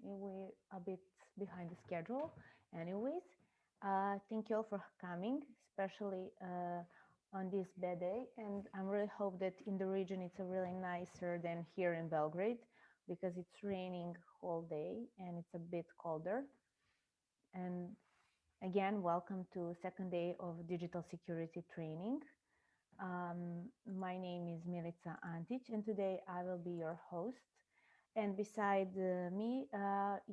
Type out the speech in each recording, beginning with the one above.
we're a bit behind the schedule. Anyways, thank you all for coming, especially on this bad day. And I really hope that in the region it's a really nicer than here in Belgrade because it's raining whole day and it's a bit colder. And again, welcome to second day of digital security training. My name is Milica Antic, and today I will be your host. And beside me,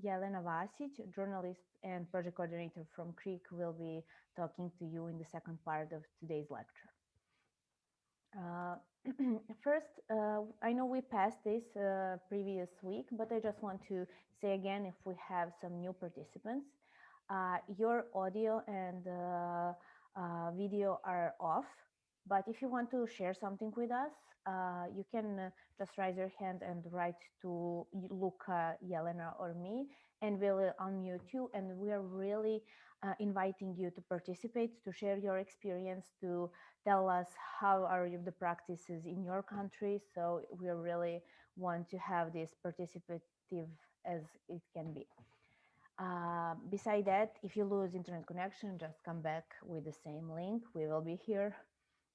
Jelena Vasic, journalist and project coordinator from Creek, will be talking to you in the second part of today's lecture. Uh, First, I know we passed this previous week, but I just want to say again if we have some new participants. Your audio and video are off, but if you want to share something with us, you can just raise your hand and write to Luca, Jelena, or me, and we'll unmute you. And we are really inviting you to participate, to share your experience, to tell us how are the practices in your country. So we really want to have this participative as it can be. Beside that, if you lose internet connection, just come back with the same link. We will be here.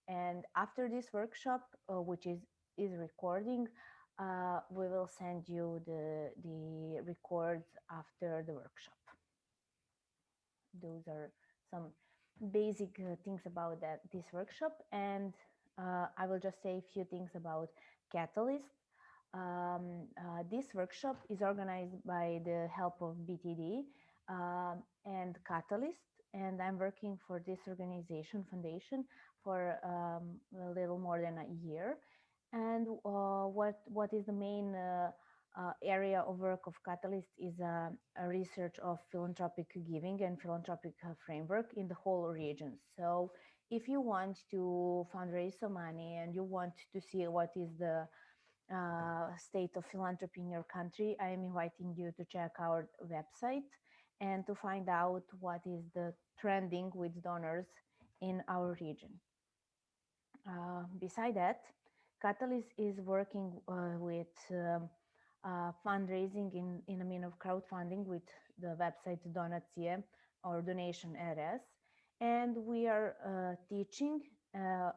And after this workshop, which is recording, we will send you the records after the workshop. Those are some basic things about this workshop. And I will just say a few things about Catalyst. This workshop is organized by the help of BTD and Catalyst, and I'm working for this organization foundation for a little more than a year. And what is the main area of work of Catalyst is a research of philanthropic giving and philanthropic framework in the whole region. So if you want to fundraise some money and you want to see what is the state of philanthropy in your country, I am inviting you to check our website and to find out what is the trending with donors in our region. Beside that, Catalyst is working with fundraising in a mean of crowdfunding with the website Donacije or Donation RS, and we are teaching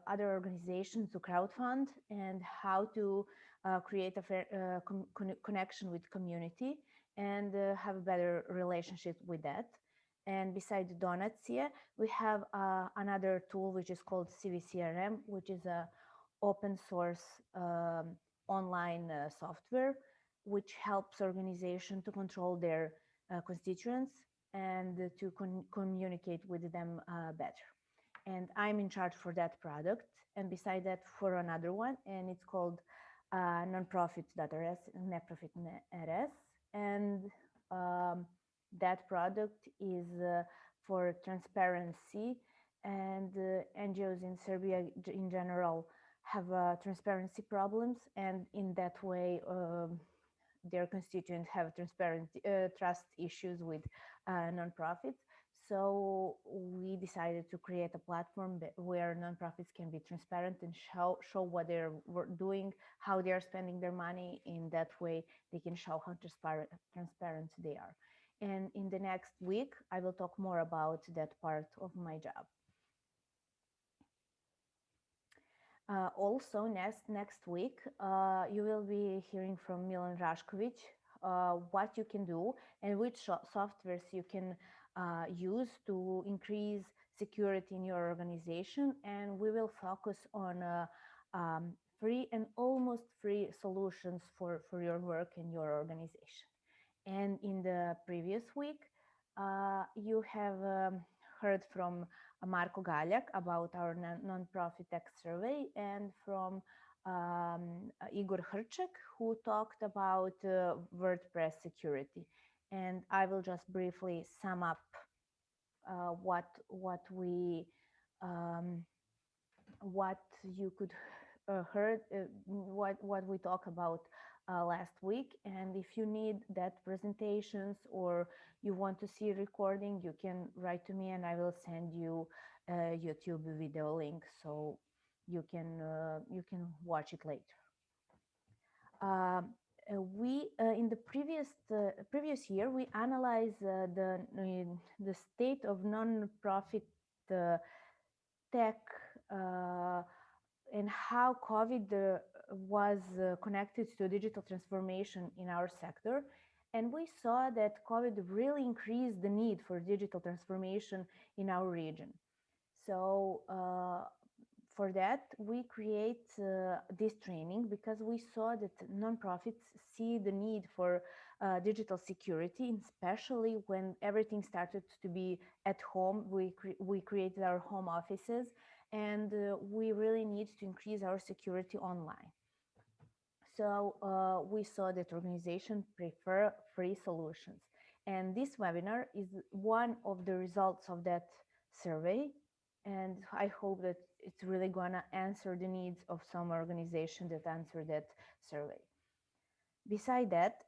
other organizations to crowdfund and how to create a fair connection with community and have a better relationship with that. And besides Donacije, we have another tool which is called CVCRM, which is a open source online software which helps organizations to control their constituents and to communicate with them better. And I'm in charge for that product. And beside that, for another one, and it's called nonprofit.rs, NetProfit.rs. And that product is for transparency, and NGOs in Serbia in general have transparency problems, and in that way their constituents have transparent trust issues with nonprofits. So we decided to create a platform where nonprofits can be transparent and show what they're doing, how they are spending their money. In that way, they can show how transparent they are. And in the next week, I will talk more about that part of my job. Also, next week, you will be hearing from Milan Rašković what you can do and which softwares you can use to increase security in your organization. And we will focus on free and almost free solutions for your work and your organization. And in the previous week, you have heard from Marko Galjak about our nonprofit tech survey, and from Igor Hrček, who talked about WordPress security. And I will just briefly sum up what you could heard, what we talked about last week. And if you need that presentations or you want to see recording, you can write to me and I will send you a YouTube video link so you can watch it later. We in the previous year we analyzed the state of non-profit tech and how COVID was connected to digital transformation in our sector. And we saw that COVID really increased the need for digital transformation in our region. So for that, we create this training because we saw that nonprofits see the need for digital security, especially when everything started to be at home. We created our home offices, and we really need to increase our security online. So we saw that organizations prefer free solutions. And this webinar is one of the results of that survey. And I hope that it's really gonna answer the needs of some organization that answer that survey. Beside that,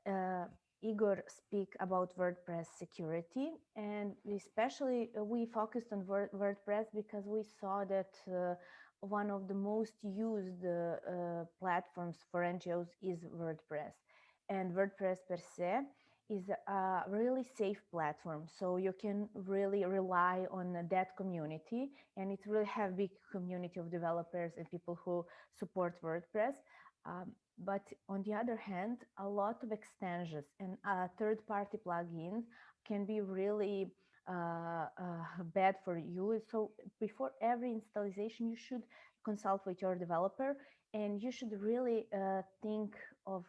Igor speak about WordPress security, and especially we focused on WordPress because we saw that one of the most used platforms for NGOs is WordPress. And WordPress per se is a really safe platform, so you can really rely on that community, and it really have big community of developers and people who support WordPress. But on the other hand, a lot of extensions and third-party plugins can be really bad for you. So before every installation, you should consult with your developer, and you should really think of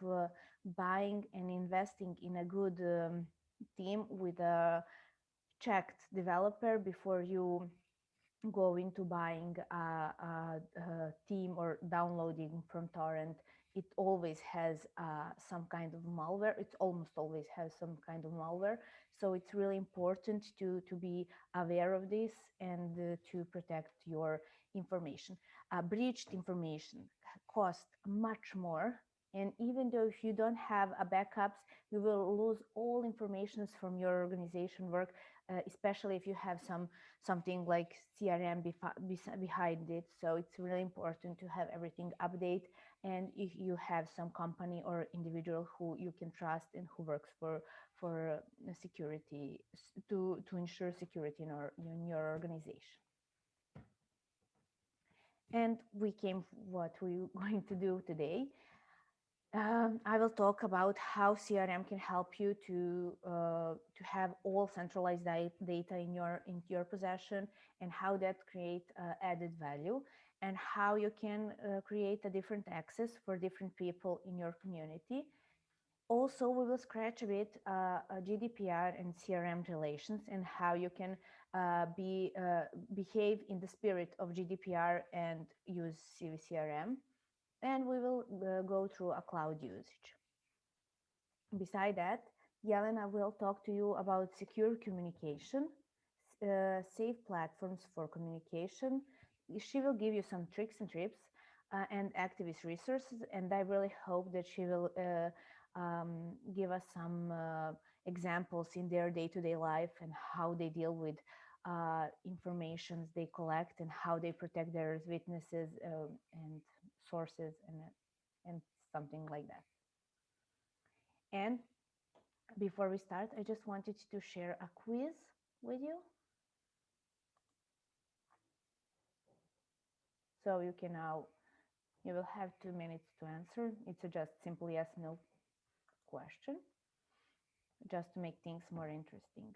buying and investing in a good team with a checked developer before you go into buying a theme or downloading from torrent. It always has some kind of malware. It almost always has some kind of malware. So it's really important to be aware of this and to protect your information. Breached information costs much more. And even though if you don't have a backups, you will lose all informations from your organization work, especially if you have something like CRM behind it. So it's really important to have everything update. And if you have some company or individual who you can trust and who works for security to ensure security in your organization. And we came what we're going to do today. I will talk about how CRM can help you to have all centralized data in your possession, and how that create added value, and how you can create a different access for different people in your community. Also, we will scratch a bit GDPR and CRM relations, and how you can behave in the spirit of GDPR and use CVCRM. And we will go through a cloud usage. Beside that, Yelena will talk to you about secure communication, safe platforms for communication. She will give you some tricks and tips and activist resources, and I really hope that she will give us some examples in their day-to-day life and how they deal with informations they collect and how they protect their witnesses and sources and something like that. And before we start, I just wanted to share a quiz with you. So you will have 2 minutes to answer. It's a just simple yes, no question, just to make things more interesting.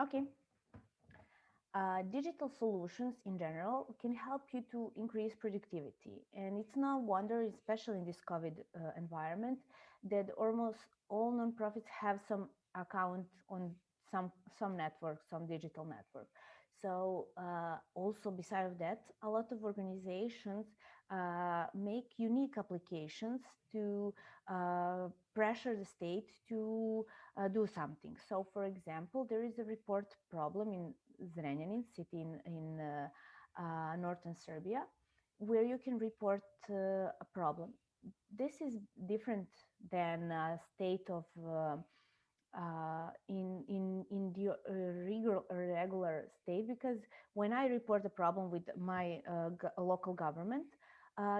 Okay. Digital solutions in general can help you to increase productivity. And it's no wonder, especially in this COVID environment, that almost all nonprofits have some account on some network, some digital network. So also beside that, a lot of organizations make unique applications to pressure the state to do something. So for example, there is a report problem in Zrenjanin city in northern Serbia, where you can report a problem. This is different than a state of in the regular state, because when I report a problem with my local government,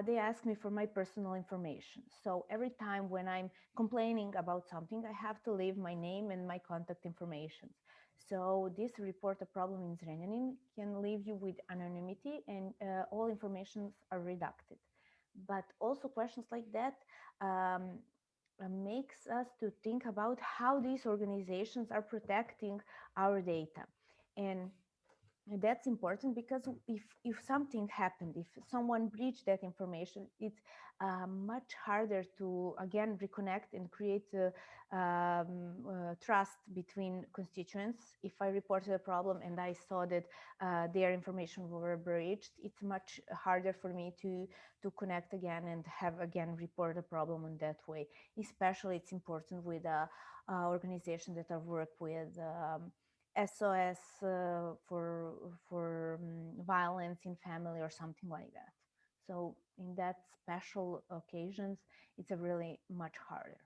they ask me for my personal information. So every time when I'm complaining about something, I have to leave my name and my contact information. So this report a problem in Zrenjanin can leave you with anonymity, and all informations are redacted. But also questions like that makes us to think about how these organizations are protecting our data. And that's important, because if something happened, if someone breached that information, it's much harder to again reconnect and create trust between constituents. If I reported a problem and I saw that their information were breached, it's much harder for me to connect again and have again report a problem in that way. Especially it's important with organizations that have worked with SOS for violence in family or something like that. So in that special occasions, it's a really much harder.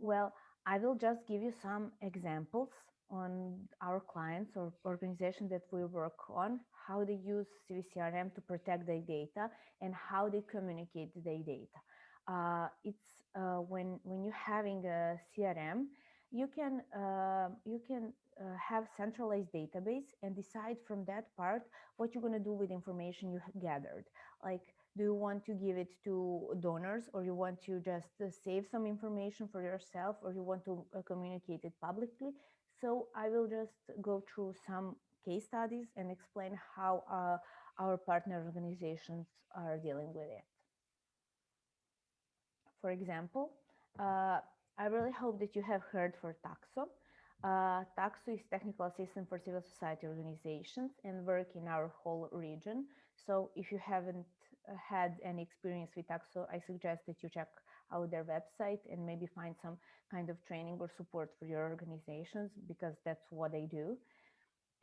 Well, I will just give you some examples on our clients or organizations that we work on, how they use CVCRM to protect their data and how they communicate their data. When you're having a CRM, you can have centralized database and decide from that part what you're going to do with information you gathered. Like, do you want to give it to donors, or you want to just save some information for yourself, or you want to communicate it publicly? So I will just go through some case studies and explain how our partner organizations are dealing with it. For example, I really hope that you have heard for TAXO. TAXO is technical assistant for civil society organizations and work in our whole region. So if you haven't had any experience with TAXO, I suggest that you check out their website and maybe find some kind of training or support for your organizations, because that's what they do.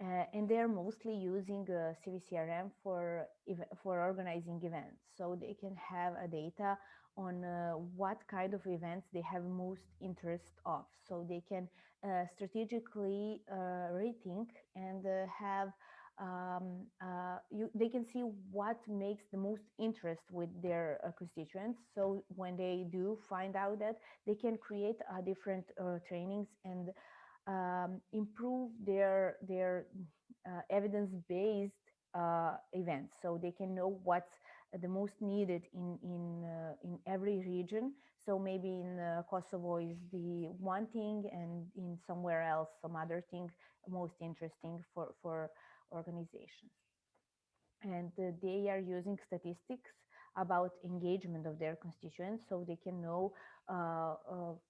And they're mostly using CVCRM for organizing events, so they can have a data on what kind of events they have most interest of, so they can strategically rethink and have they can see what makes the most interest with their constituents. So when they do find out that, they can create different trainings and improve their evidence-based events, so they can know what's the most needed in every region. So maybe in Kosovo is the one thing, and in somewhere else some other thing most interesting for organizations. And they are using statistics about engagement of their constituents, so they can know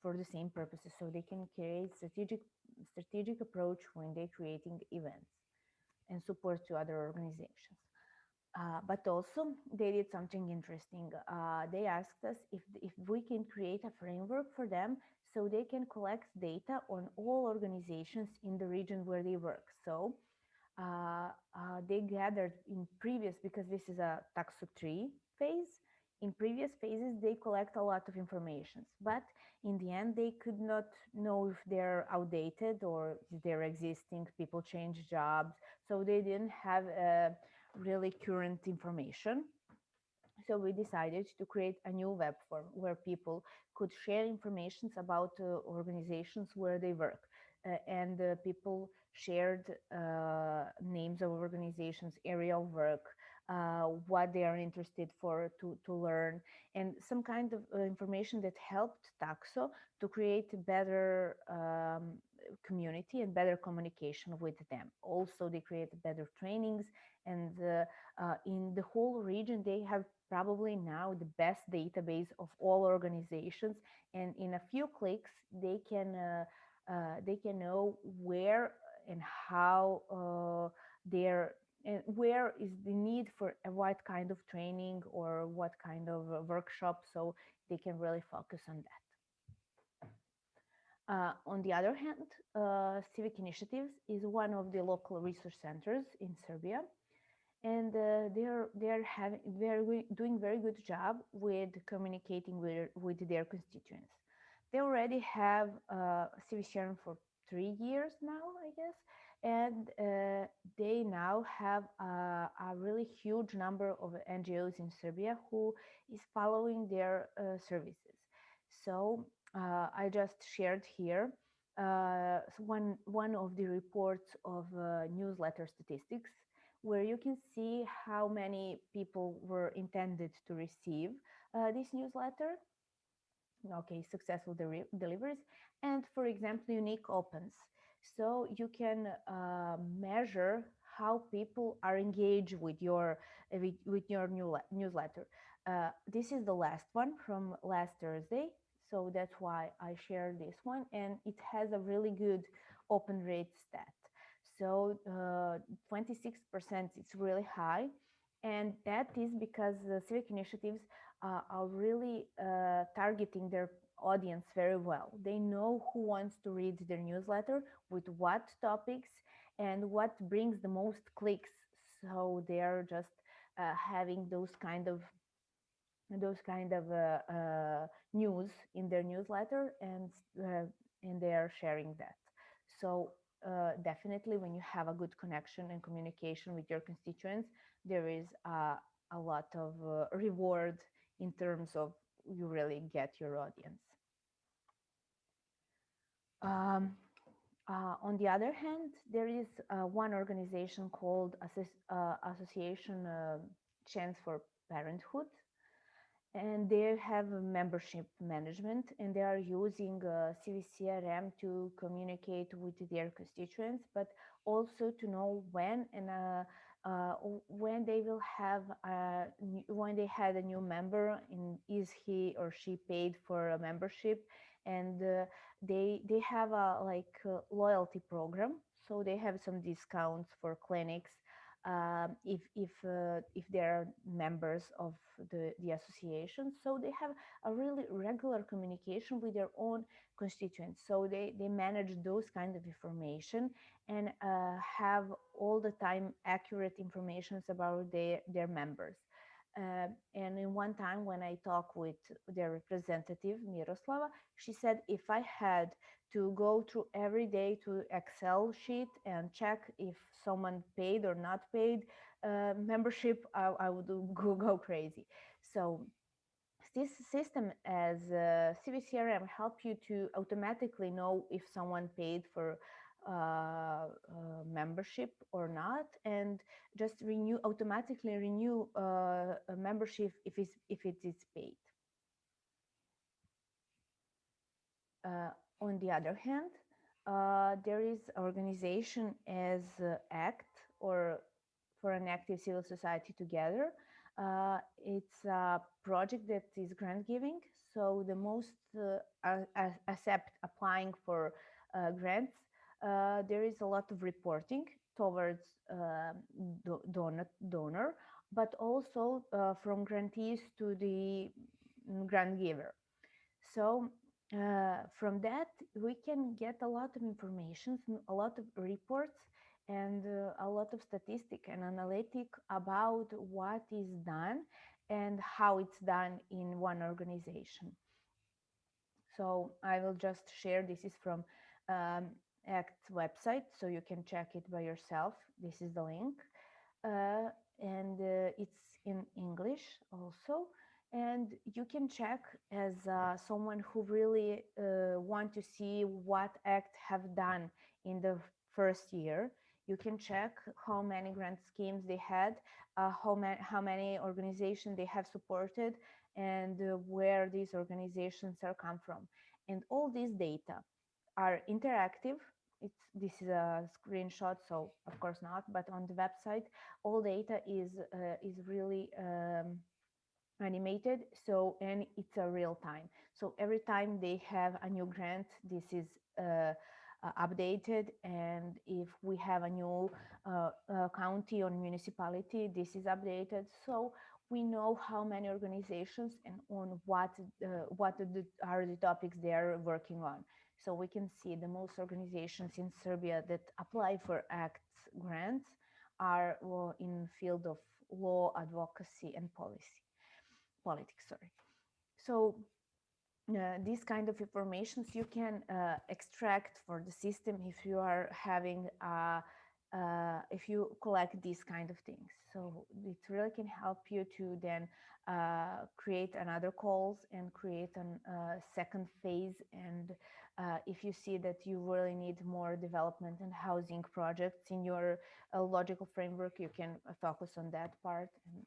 for the same purposes, so they can create strategic approach when they're creating events and support to other organizations. But also they did something interesting. They asked us if we can create a framework for them, so they can collect data on all organizations in the region where they work. So they gathered in previous, because this is a taxo 3 phase. In previous phases, they collect a lot of information, but in the end, they could not know if they're outdated or if they're existing. People change jobs, so they didn't have really current information. So we decided to create a new web form where people could share information about organizations where they work. And people shared names of organizations, area of work, what they are interested for to learn, and some kind of information that helped Taxo to create a better community and better communication with them. Also, they created better trainings, and in the whole region, they have probably now the best database of all organizations, and in a few clicks they can know where and how where is the need for what kind of training or what kind of workshop, so they can really focus on that. On the other hand, Civic Initiatives is one of the local resource centers in Serbia, and they're doing very good job with communicating with their constituents. They already have CVCRM for 3 years now, I guess, and they now have a really huge number of NGOs in Serbia who is following their services. So I just shared here one of the reports of newsletter statistics, where you can see how many people were intended to receive this newsletter. Okay, successful deliveries, and for example, unique opens. So you can measure how people are engaged with your newsletter. This is the last one from last Thursday, so that's why I shared this one, and it has a really good open rate stat. So 26%, it's really high, and that is because the civic initiatives are really targeting their audience very well. They know who wants to read their newsletter, with what topics, and what brings the most clicks. So they are just having those kind of news in their newsletter, and they are sharing that. So definitely, when you have a good connection and communication with your constituents, there is a lot of reward in terms of you really get your audience. Um, on the other hand, there is one organization called Association Chance for Parenthood, and they have a membership management, and they are using CVCRM to communicate with their constituents, but also to know when they will have when they had a new member, and is he or she paid for a membership, and they have a loyalty program, so they have some discounts for clinics if they are members of the association. So they have a really regular communication with their own constituents. So they manage those kind of information, and have all the time accurate informations about their members. And in one time when I talked with their representative, Miroslava, she said if I had to go through every day to Excel sheet and check if someone paid or not paid membership, I would go crazy. So this system as CVCRM help you to automatically know if someone paid for membership or not, and just automatically renew a membership if it is paid. On the other hand, there is organization as ACT, or for an active civil society together. It's a project that is grant giving, so the most accept applying for grants. There is a lot of reporting towards donor, but also from grantees to the grant giver. So from that, we can get a lot of information, a lot of reports, and a lot of statistic and analytic about what is done and how it's done in one organization. So I will just share. This is from ACT's website, so you can check it by yourself. This is the link. And it's in English also. And you can check as someone who really want to see what ACT have done in the first year. You can check how many grant schemes they had, how many organizations they have supported, and where these organizations are come from. And all these data are interactive. This is a screenshot, so of course not, but on the website, all data is really animated. So, and it's a real time. So every time they have a new grant, this is updated, and if we have a new county or municipality, this is updated. So we know how many organizations and on what are the topics they are working on. So we can see the most organizations in Serbia that apply for ACTS grants are in field of law, advocacy, and politics. Sorry. So these kind of informations you can extract for the system if you are having if you collect these kind of things. So it really can help you to then create another calls and create a second phase. And if you see that you really need more development and housing projects in your logical framework, you can focus on that part, and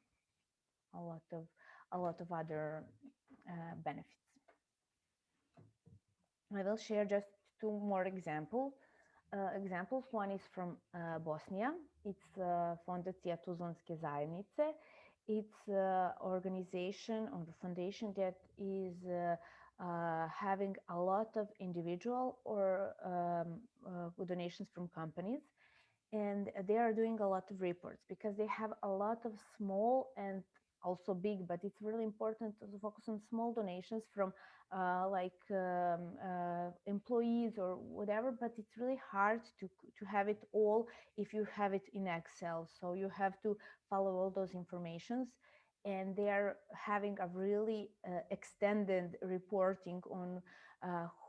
a lot of other benefits. I will share just two more examples. One is from Bosnia. It's Fondacija Tuzlanske zajednice. It's an organization or a foundation that is having a lot of individual or donations from companies, and they are doing a lot of reports because they have a lot of small and also big, but it's really important to focus on small donations from employees or whatever, but it's really hard to have it all if you have it in Excel. So you have to follow all those informations, and they are having a really extended reporting on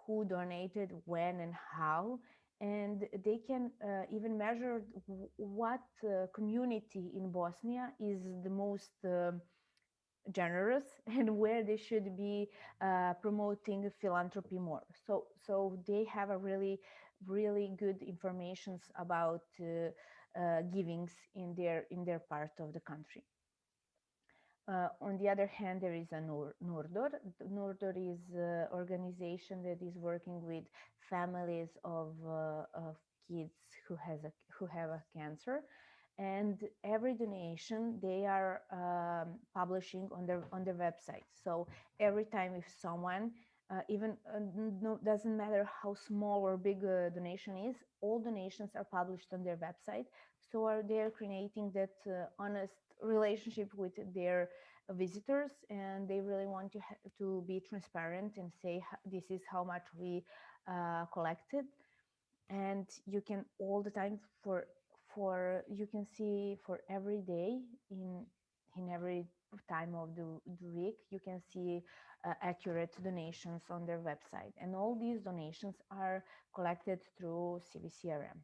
who donated, when, and how. And they can even measure what community in Bosnia is the most generous and where they should be promoting philanthropy more. So they have a really good informations about givings in their part of the country. On the other hand, there is a Nurdor. Nurdor is an organization that is working with families of kids who have a cancer, and every donation they are publishing on their website. So every time if someone even doesn't matter how small or big a donation is, all donations are published on their website. So they are creating that honest relationship with their visitors, and they really want to be transparent and say this is how much we collected. And you can all the time you can see for every day in every time of the week, you can see accurate donations on their website, and all these donations are collected through CVCRM.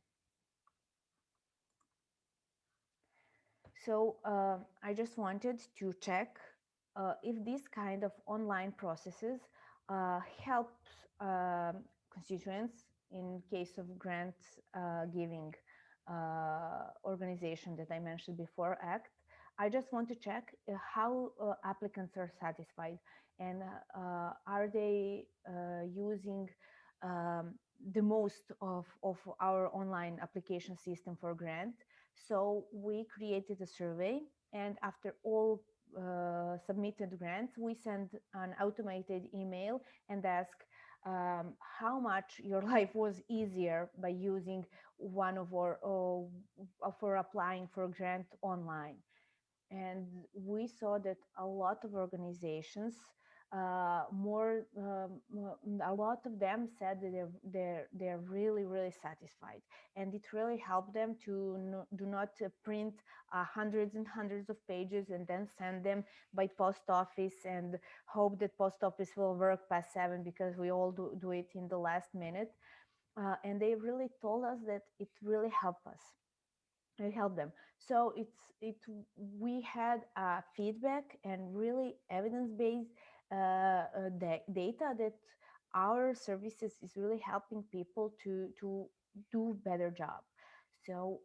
So I just wanted to check if this kind of online processes helps constituents in case of grant giving organization that I mentioned before, ACT. I just want to check how applicants are satisfied, and are they using the most of our online application system for grant. So we created a survey, and after all submitted grants, we send an automated email and ask how much your life was easier by using one of our for applying for a grant online. And we saw that a lot of organizations a lot of them said that they're really satisfied, and it really helped them to do not print hundreds and hundreds of pages and then send them by post office and hope that post office will work past 7, because we all do it in the last minute. And they really told us that it really helped us. I help them. So we had feedback and really evidence-based data that our services is really helping people to do better job. So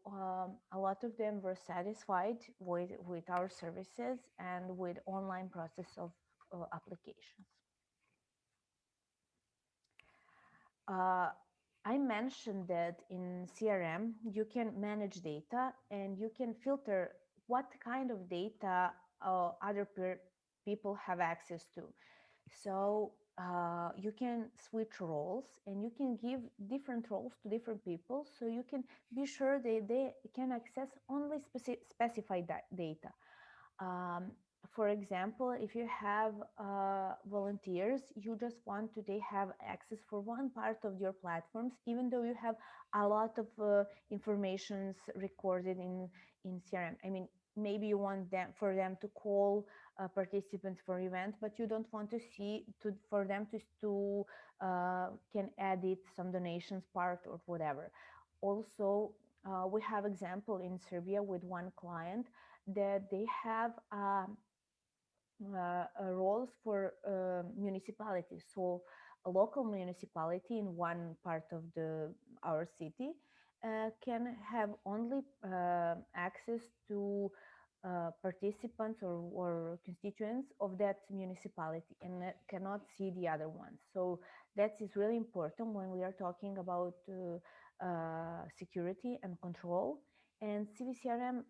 a lot of them were satisfied with our services and with online process of applications. I mentioned that in CRM, you can manage data and you can filter what kind of data other people have access to. So you can switch roles and you can give different roles to different people, so you can be sure that they can access only specified data. For example, if you have volunteers, you just want to they have access for one part of your platforms, even though you have a lot of informations recorded in CRM. I mean, maybe you want them for them to call participants for event, but you don't want to see for them to can edit some donations part or whatever. Also, we have example in Serbia with one client that they have roles for municipalities. So a local municipality in one part of our city can have only access to participants or constituents of that municipality and cannot see the other ones. So that is really important when we are talking about security and control. And CVCRM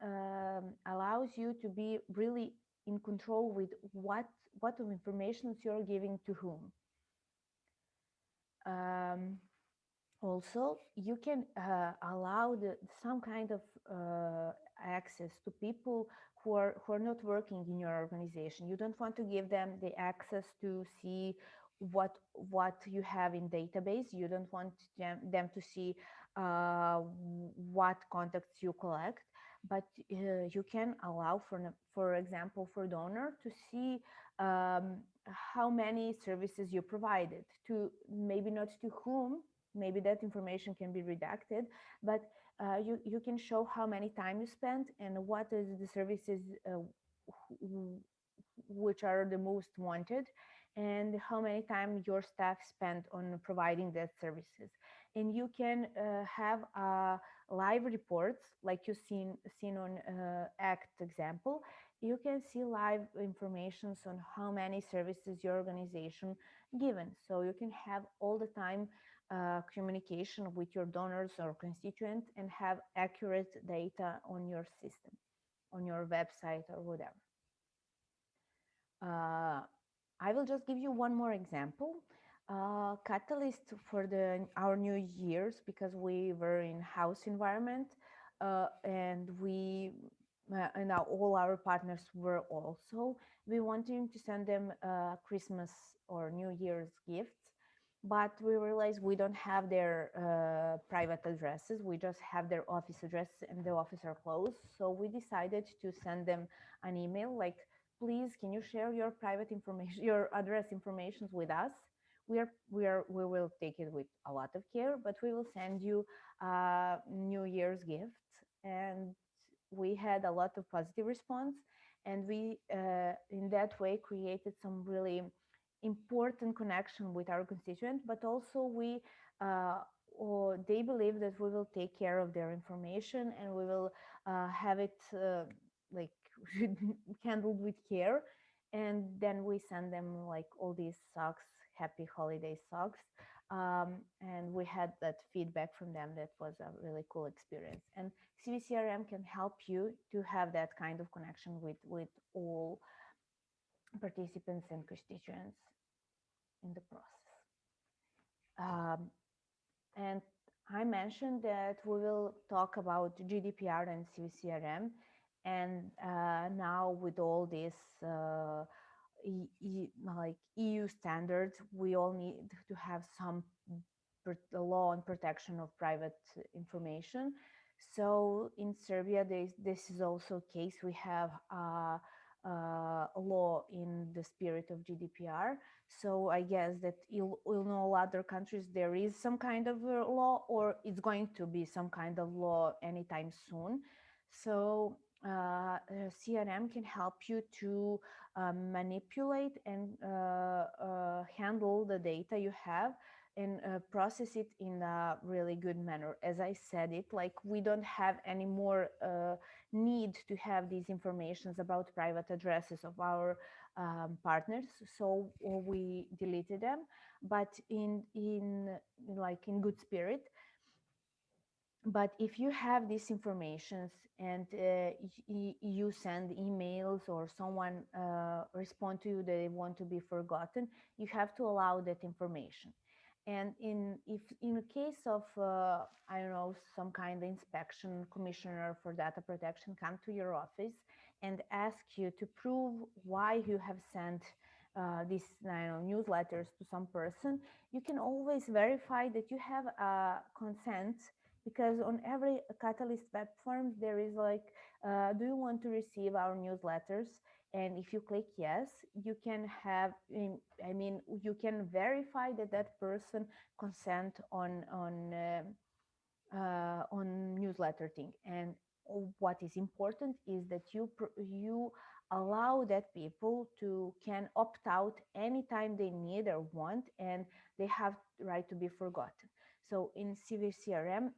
allows you to be really in control with what of information you're giving to whom. Also, you can allow some kind of access to people who are not working in your organization. You don't want to give them the access to see what you have in database. You don't want them to see what contacts you collect, but you can allow, for example, for donor to see how many services you provided to, maybe not to whom, maybe that information can be redacted, but you can show how many time you spent and what is the services which are the most wanted, and how many time your staff spent on providing that services. And you can have live reports like you've seen on ACT example. You can see live informations on how many services your organization given. So you can have all the time communication with your donors or constituents and have accurate data on your system, on your website or whatever. I will just give you one more example. Catalyst for our New Year's, because we were in house environment and and all our partners were also. We wanted to send them Christmas or New Year's gifts, but we realized we don't have their private addresses. We just have their office address and the office are closed. So we decided to send them an email like, please, can you share your private information, your address information with us? We will take it with a lot of care, but we will send you New Year's gifts. And we had a lot of positive response, and we in that way created some really important connection with our constituent, but also we or they believe that we will take care of their information and we will have it like handled with care. And then we send them like all these socks, happy holiday socks. And we had that feedback from them. That was a really cool experience. And CVCRM can help you to have that kind of connection with all participants and constituents in the process. And I mentioned that we will talk about GDPR and CVCRM. And now with all this like EU standards, we all need to have some law and protection of private information. So in Serbia, this is also a case. We have a law in the spirit of GDPR. So I guess that in all other countries there is some kind of law, or it's going to be some kind of law anytime soon. So CRM can help you to manipulate and handle the data you have and process it in a really good manner. As I said it, like we don't have any more need to have these informations about private addresses of our partners, so we deleted them, but in good spirit. But if you have these informations and you send emails or someone respond to you that they want to be forgotten, you have to allow that information. And if in a case of I don't know, some kind of inspection commissioner for data protection come to your office and ask you to prove why you have sent these newsletters to some person, you can always verify that you have a consent because on every Catalyst platform there is like, do you want to receive our newsletters? And if you click yes, you can have, I mean, you can verify that that person consent on newsletter thing. And what is important is that you allow that people to can opt out anytime they need or want, and they have right to be forgotten. So in CVCRM,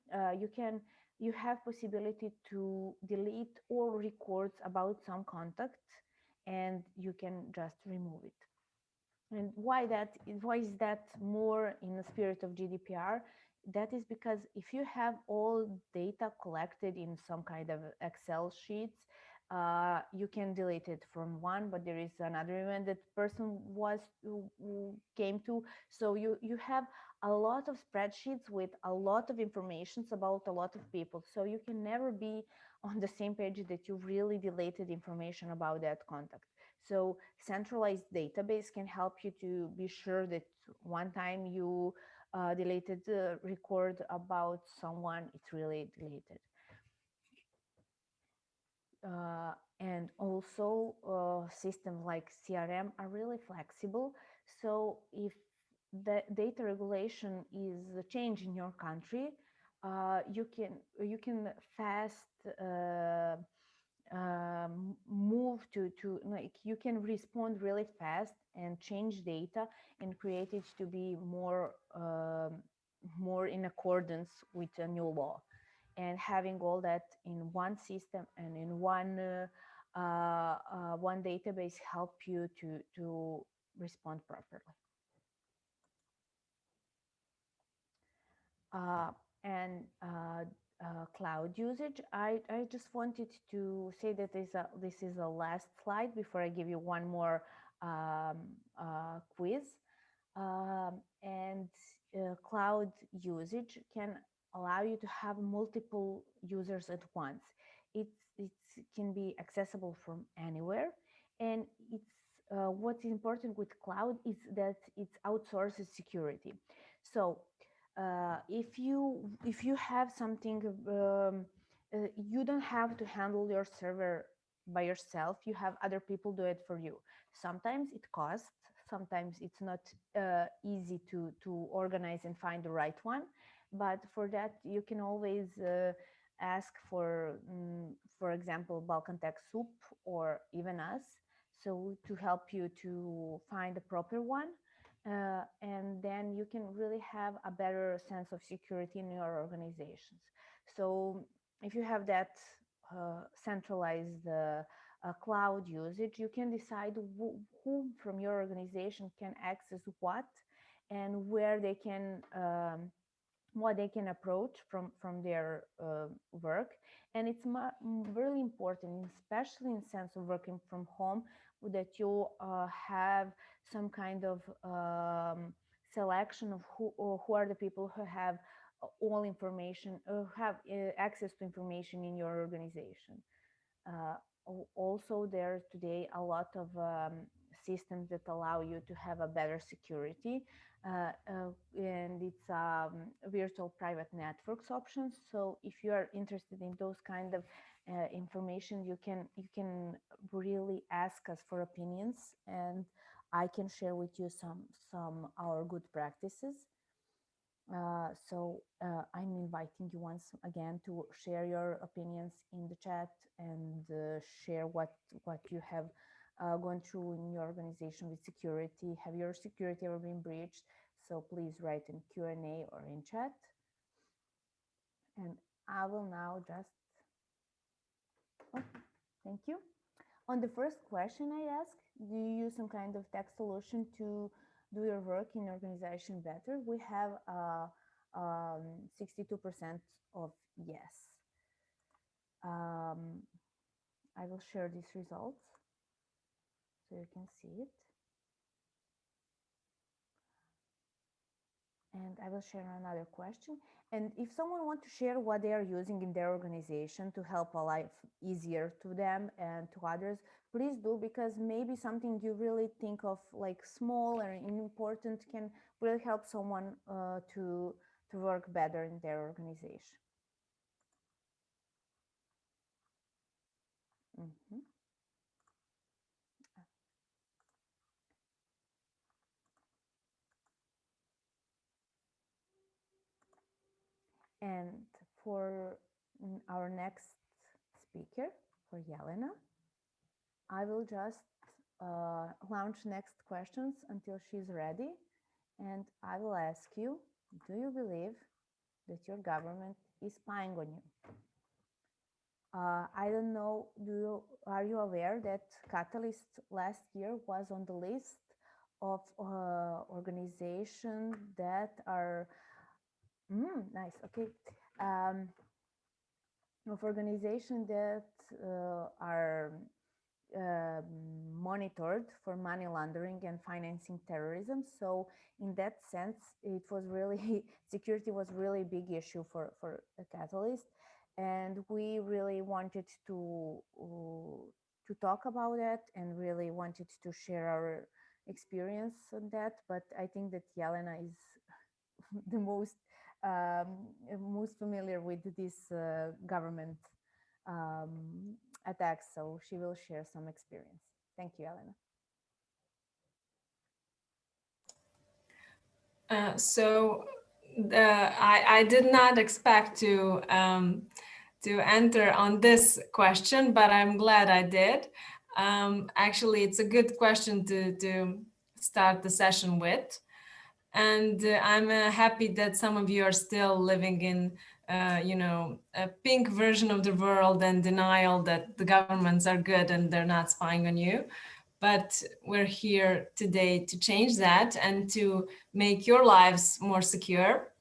you have possibility to delete all records about some contacts, and you can just remove it. And why is that more in the spirit of GDPR? That is because if you have all data collected in some kind of Excel sheets, you can delete it from one, but there is another event that person who came to. So you have a lot of spreadsheets with a lot of information about a lot of people. So you can never be on the same page that you really deleted information about that contact. So centralized database can help you to be sure that one time you deleted the record about someone, it's really deleted. And also systems like CRM are really flexible. So if the data regulation is changed in your country, you can fast move to like, you can respond really fast and change data and create it to be more in accordance with a new law. And having all that in one system and in one database help you to respond properly. uh, and cloud usage. I just wanted to say that this is a last slide before I give you one more quiz. And cloud usage can allow you to have multiple users at once. It can be accessible from anywhere, and it's what's important with cloud is that it outsources security. So if you have something, you don't have to handle your server by yourself. You have other people do it for you. Sometimes it costs, sometimes it's not easy to organize and find the right one, but for that you can always ask for example, Balkan Tech Soup or even us, so to help you to find the proper one. And then you can really have a better sense of security in your organizations. So if you have that centralized cloud usage, you can decide who from your organization can access what, and where they can what they can approach from their work. And it's really important, especially in sense of working from home, that you have some kind of selection of who are the people who have all information, have access to information in your organization. Uh, Also, there's today a lot of systems that allow you to have a better security, and it's virtual private networks options. So if you are interested in those kind of information, you can really ask us for opinions, and I can share with you some our good practices. I'm inviting you once again to share your opinions in the chat, and share what you have gone through in your organization with security. Have your security ever been breached? So please write in Q&A or in chat. And I will now just, oh, thank you. On the first question I asked, do you use some kind of tech solution to do your work in organization better? We have 62% of yes. I will share these results so you can see it. And I will share another question. And if someone wants to share what they are using in their organization to help a life easier to them and to others, please do, because maybe something you really think of like small or important can really help someone to work better in their organization. Mhm. And for our next speaker, for Yelena, I will just launch next questions until she's ready. And I will ask you, do you believe that your government is spying on you? I don't know, are you aware that Catalyst last year was on the list of organizations that are, nice, okay, of organizations that are uh, monitored for money laundering and financing terrorism. So in that sense, it was really, security was really a big issue for a Catalyst. And we really wanted to talk about that and really wanted to share our experience on that. But I think that Yelena is the most familiar with this government um, attacks, so she will share some experience. Thank you, Elena. I did not expect to enter on this question, but I'm glad I did. Actually, it's a good question to start the session with. And I'm happy that some of you are still living in, a pink version of the world and denial that the governments are good and they're not spying on you. But we're here today to change that and to make your lives more secure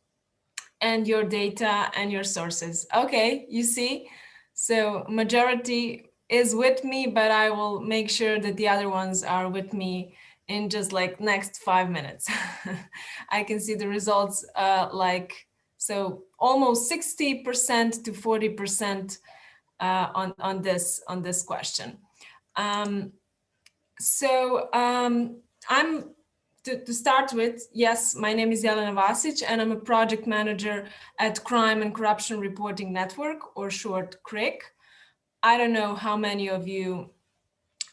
and your data and your sources. Okay, you see? So majority is with me, but I will make sure that the other ones are with me in just like next 5 minutes. I can see the results so almost 60% to 40% on this question. Um, I'm to start with, yes, my name is Jelena Vasic, and I'm a project manager at Crime and Corruption Reporting Network, or short CRIC. I don't know how many of you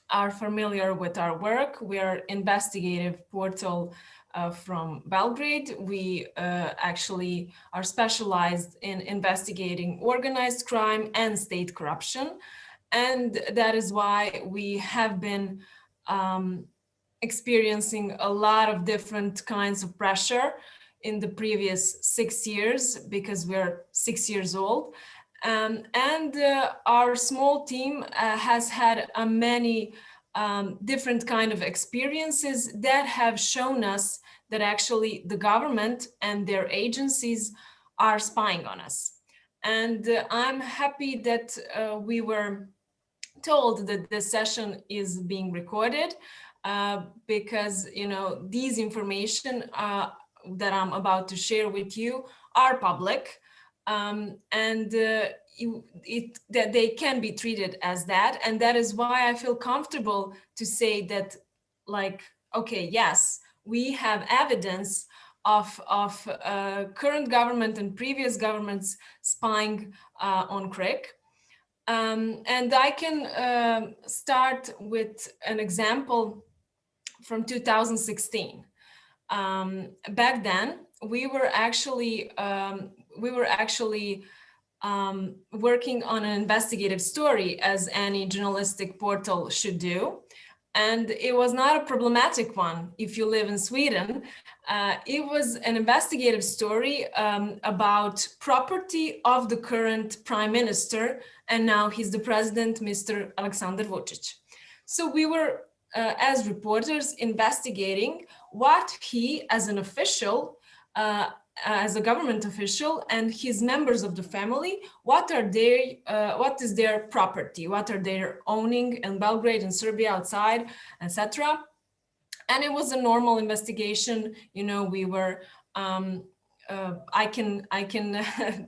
are familiar with our work. We are investigative portal from Belgrade. We actually are specialized in investigating organized crime and state corruption. And that is why we have been experiencing a lot of different kinds of pressure in the previous 6 years, because we're 6 years old. And our small team has had many different kind of experiences that have shown us that actually the government and their agencies are spying on us. And I'm happy that we were told that this session is being recorded, because these information that I'm about to share with you are public, and that they can be treated as that. And that is why I feel comfortable to say that, like, okay, yes, we have evidence of current government and previous governments spying on CRIC. And I can start with an example from 2016. Back then, we were actually working on an investigative story, as any journalistic portal should do. And it was not a problematic one if you live in Sweden. It was an investigative story about property of the current prime minister, and now he's the president, Mr. Alexander Vucic. So we were, as reporters, investigating what he, as an official, as a government official, and his members of the family, what is their property, what are they owning in Belgrade and Serbia, outside, etc. And it was a normal investigation. We were I can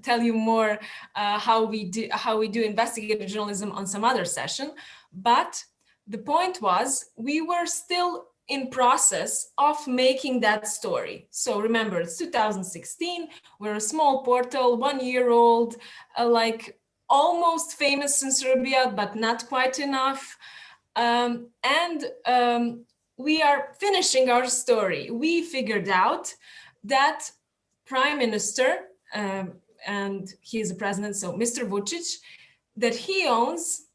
tell you more how we do investigative journalism on some other session, but the point was we were still in process of making that story. So remember, it's 2016. We're a small portal, 1 year old. almost famous in Serbia, but not quite enough. We are finishing our story. We figured out that Prime Minister, and he is the president, so Mr. Vučić, that he owns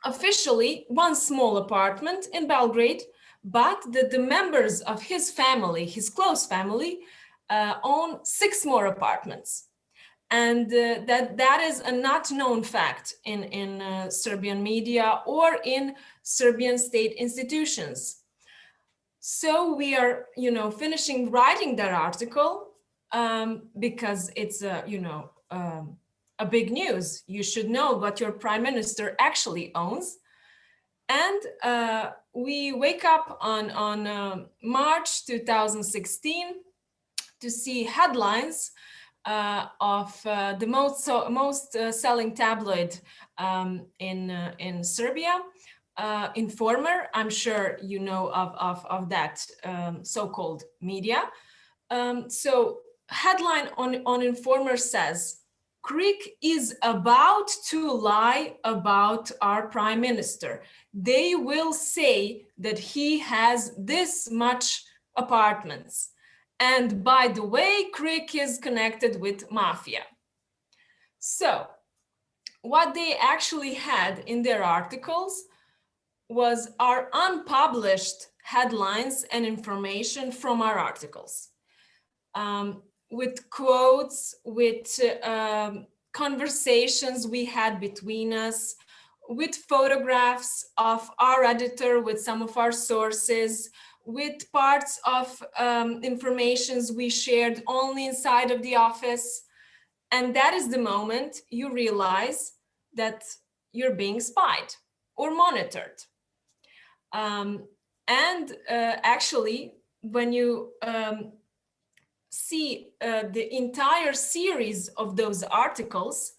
officially one small apartment in Belgrade, but that the members of his family, his close family, own 6 more apartments. And that is a not known fact in Serbian media or in Serbian state institutions. So we are, finishing writing that article because it's a big news. You should know what your prime minister actually owns. And we wake up on March 2016 to see headlines of the most selling tabloid in Serbia, Informer. I'm sure you know of that so-called media. So headline on Informer says, Greek is about to lie about our prime minister. They will say that he has this much apartments. And by the way, Greek is connected with mafia. So what they actually had in their articles was our unpublished headlines and information from our articles. With quotes, with conversations we had between us, with photographs of our editor, with some of our sources, with parts of informations we shared only inside of the office. And that is the moment you realize that you're being spied or monitored. Actually, when you see the entire series of those articles,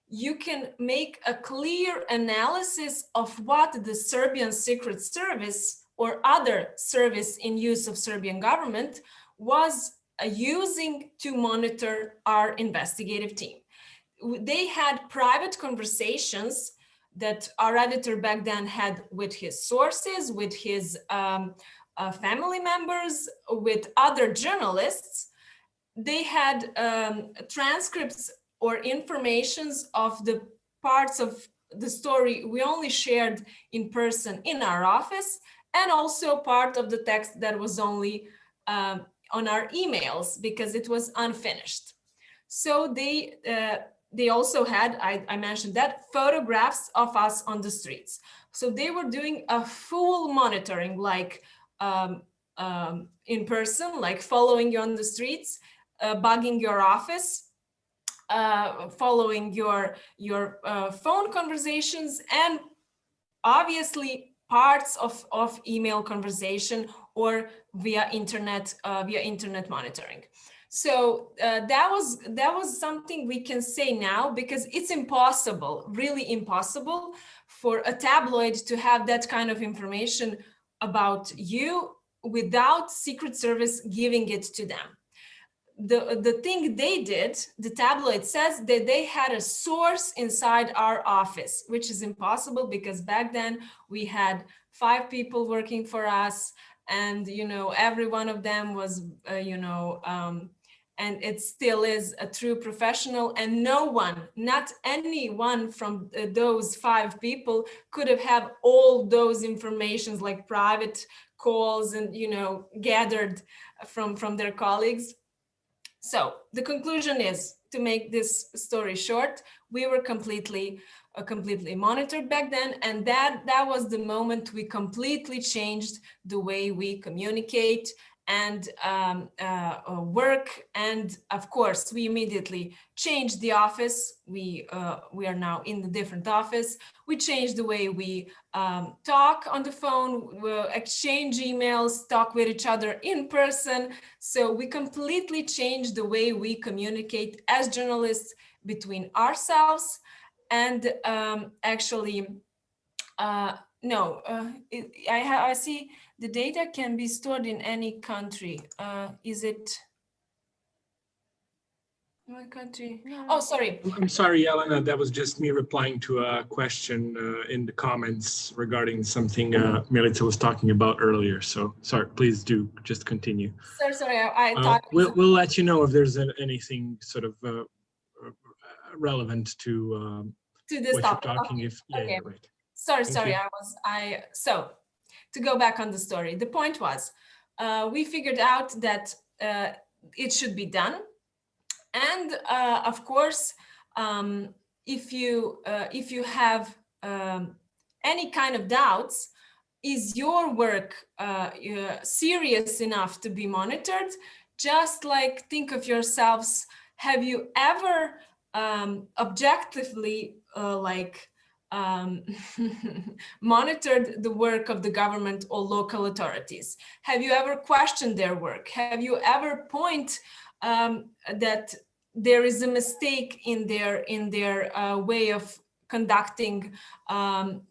you can make a clear analysis of what the Serbian Secret Service or other service in use of Serbian government was using to monitor our investigative team. They had private conversations that our editor back then had with his sources, with his family members, with other journalists. They had transcripts or informations of the parts of the story we only shared in person in our office, and also part of the text that was only on our emails because it was unfinished. So they also had, I mentioned that, photographs of us on the streets. So they were doing a full monitoring, like in person, like following you on the streets, bugging your office, following your phone conversations, and obviously parts of email conversation or via internet monitoring. So that was something we can say now, because it's impossible, really impossible, for a tabloid to have that kind of information about you without Secret Service giving it to them. The thing they did, the tabloid says that they had a source inside our office, which is impossible because back then we had 5 people working for us, and every one of them was and it still is a true professional, and no one, not anyone from those 5 people could have all those informations, like private calls and gathered from their colleagues. So the conclusion is, to make this story short, we were completely monitored back then, and that was the moment we completely changed the way we communicate and work. And of course, we immediately changed the office. We are now in a different office. We changed the way we talk on the phone, we'll exchange emails, talk with each other in person. So we completely changed the way we communicate as journalists between ourselves. And actually, I see the data can be stored in any country. Is it? My country. No, Oh, no. sorry. I'm sorry, Elena, that was just me replying to a question in the comments regarding something Milica was talking about earlier. So sorry, please do just continue. Sorry. I thought it was We'll let you know if there's anything sort of relevant to to this what you're topic. talking. Okay. If yeah, Okay. right. Thank Sorry. you. So to go back on the story, the point was, we figured out that it should be done, and of course, um, if you have any kind of doubts, is your work serious enough to be monitored? Just like think of yourselves, have you ever objectively monitored the work of the government or local authorities? Have you ever questioned their work? Have you ever point that there is a mistake in their way of conducting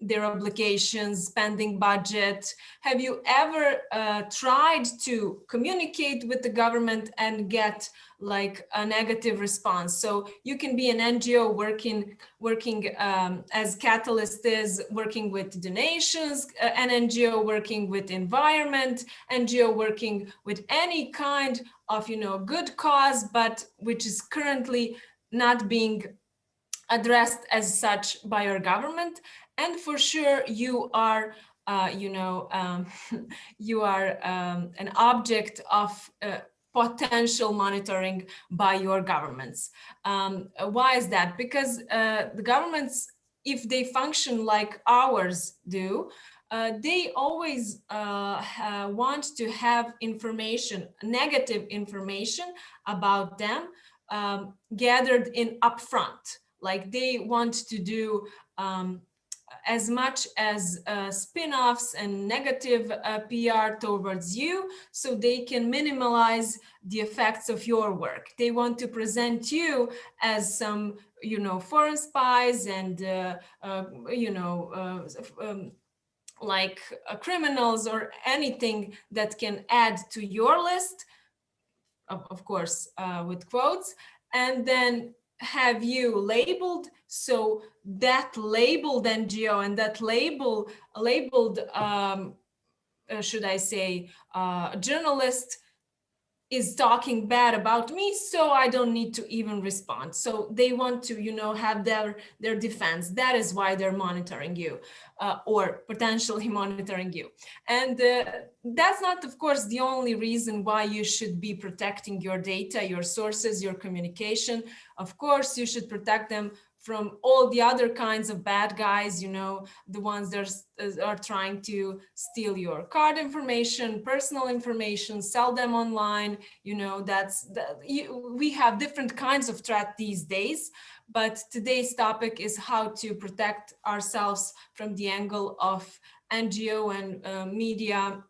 their obligations, spending budget? Have you ever tried to communicate with the government and get like a negative response? So you can be an NGO working as Catalyst is working with donations, an NGO working with environment, NGO working with any kind of good cause, but which is currently not being addressed as such by our government. And for sure you are you are an object of potential monitoring by your governments. Why is that? Because the governments, if they function like ours do, they always want to have information, negative information about them, gathered in upfront. Like they want to do as much as spin-offs and negative PR towards you, so they can minimize the effects of your work. They want to present you as some, foreign spies and, like criminals or anything that can add to your list, of course, with quotes, and then have you labeled, so that labeled NGO and that labeled should I say journalist is talking bad about me, so I don't need to even respond. So they want to, have their defense. That is why they're monitoring you, or potentially monitoring you. And that's not, of course, the only reason why you should be protecting your data, your sources, your communication. Of course, you should protect them from all the other kinds of bad guys, the ones that are trying to steal your card information, personal information, sell them online. We have different kinds of threat these days, but today's topic is how to protect ourselves from the angle of NGO and media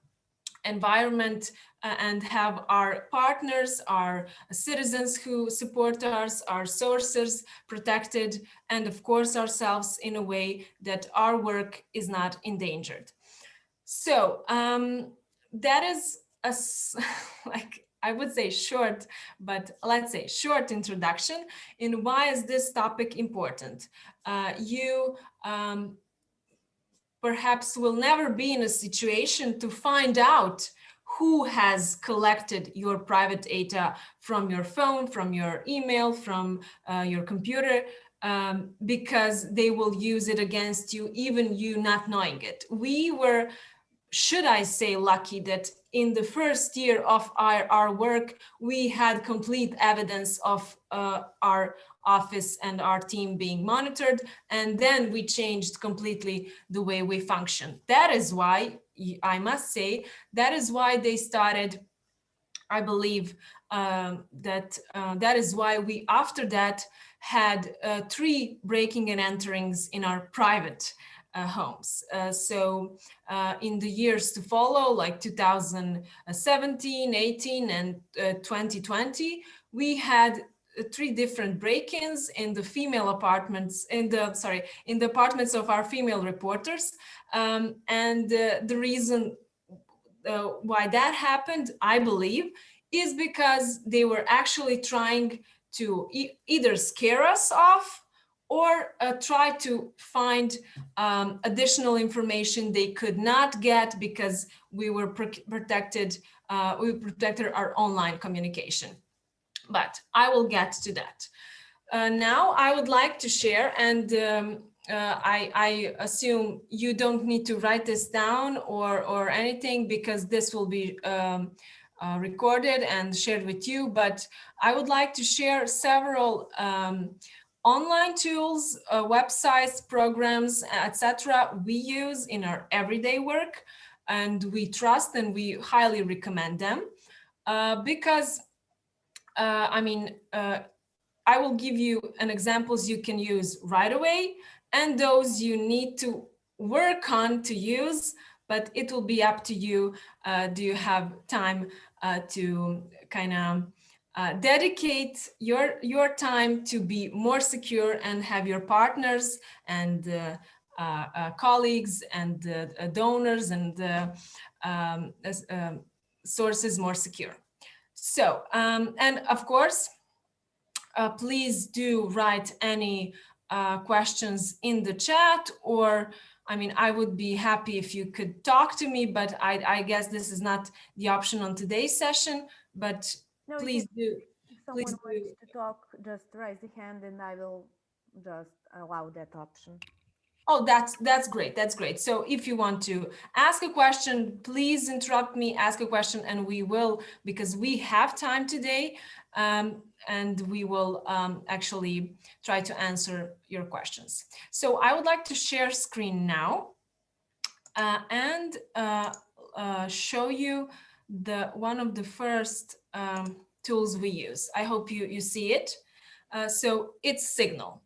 environment, and have our partners, our citizens who support us, our sources protected, and of course ourselves in a way that our work is not endangered. So that is like I would say short, but let's say short introduction in why is this topic important. You perhaps will never be in a situation to find out who has collected your private data from your phone, from your email, from your computer, because they will use it against you, even you not knowing it. We were, should I say, lucky that in the first year of our work, we had complete evidence of our office and our team being monitored, and then we changed completely the way we function. That is why, I must say, that is why they started, I believe, that is why we, after that, had 3 breaking and enterings in our private homes. So in the years to follow, like 2017, 18, and 2020, we had 3 different break-ins in the female apartments, in the apartments of our female reporters. And the reason why that happened, I believe, is because they were actually trying to either scare us off or try to find additional information they could not get because we were protected. We protected our online communication. But I will get to that. Now I would like to share, and I assume you don't need to write this down or anything, because this will be recorded and shared with you. But I would like to share several online tools, websites, programs, etc. we use in our everyday work, and we trust and we highly recommend them because I will give you an examples you can use right away, and those you need to work on to use, but it will be up to you. Do you have time to kind of dedicate your time to be more secure and have your partners and colleagues and donors and sources more secure? So, and of course, please do write any questions in the chat, or I would be happy if you could talk to me, but I guess this is not the option on today's session, but No, please do. if someone Please do. wants to talk, just raise the hand and I will just allow that option. Oh, that's great. That's great. So if you want to ask a question, please interrupt me, ask a question, and we will, because we have time today, and we will actually try to answer your questions. So I would like to share screen now and show you one of the first tools we use. I hope you see it. So it's Signal.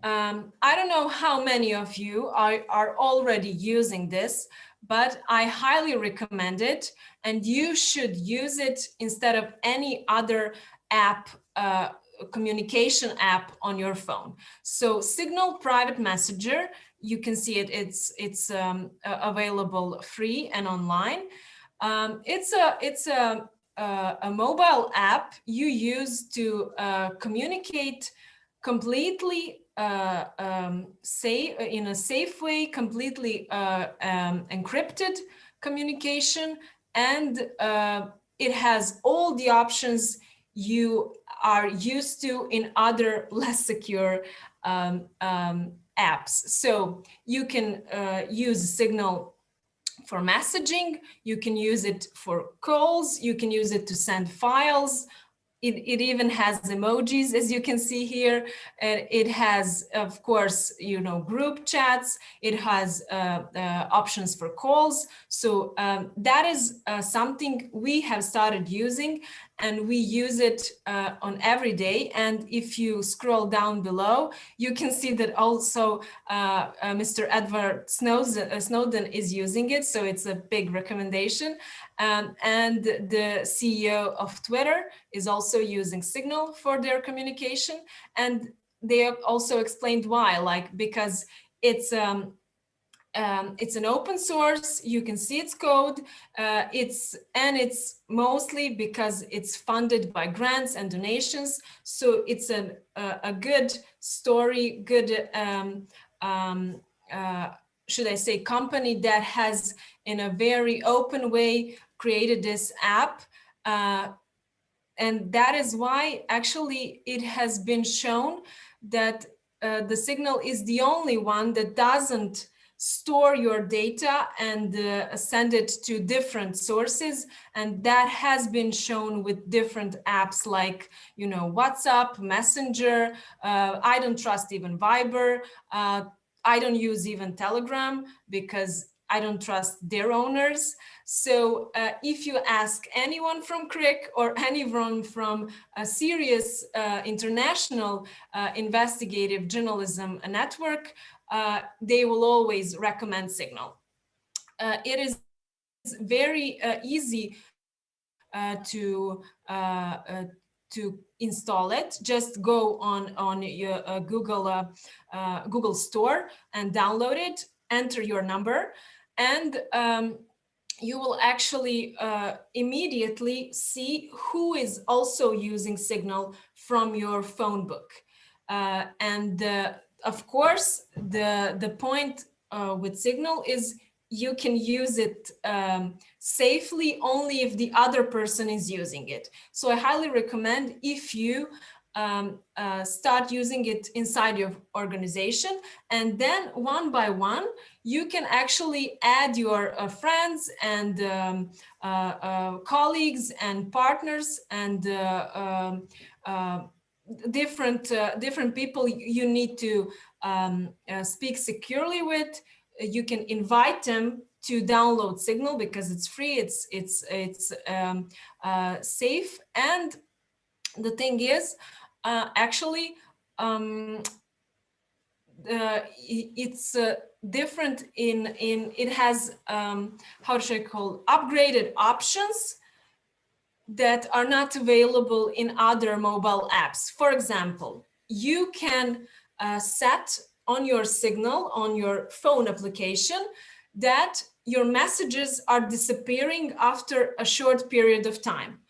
I don't know how many of you are already using this, but I highly recommend it, and you should use it instead of any other app, communication app on your phone. So Signal Private Messenger, you can see it. It's available free and online. It's a mobile app you use to communicate completely in a safe way, completely encrypted communication, and it has all the options you are used to in other less secure apps. So you can use Signal for messaging, you can use it for calls, you can use it to send files. It even has emojis, as you can see here. It has, of course, group chats. It has options for calls. So that is something we have started using, and we use it on every day. And if you scroll down below, you can see that also Mr. Edward Snowden is using it. So it's a big recommendation. And the CEO of Twitter is also using Signal for their communication. And they have also explained why, because it's an open source. You can see its code. It's mostly because it's funded by grants and donations. So it's a good story, good should I say company that has, in a very open way, created this app. And that is why actually it has been shown that the Signal is the only one that doesn't store your data and send it to different sources. And that has been shown with different apps like, WhatsApp, Messenger. I don't trust even Viber. I don't use even Telegram because I don't trust their owners. So if you ask anyone from CRIC or anyone from a serious international investigative journalism network, they will always recommend Signal. It is very easy to install it. Just go on your Google Store and download it, enter your number, and you will actually immediately see who is also using Signal from your phone book. And of course, the point with Signal is you can use it safely only if the other person is using it. So I highly recommend, if you start using it inside your organization, and then one by one, you can actually add your friends and colleagues and partners and different people you need to speak securely with. You can invite them to download Signal because it's free, it's safe. And the thing is, actually, it's different in it has how should I call, upgraded options that are not available in other mobile apps. For example, you can set on your Signal, on your phone application, that your messages are disappearing after a short period of time,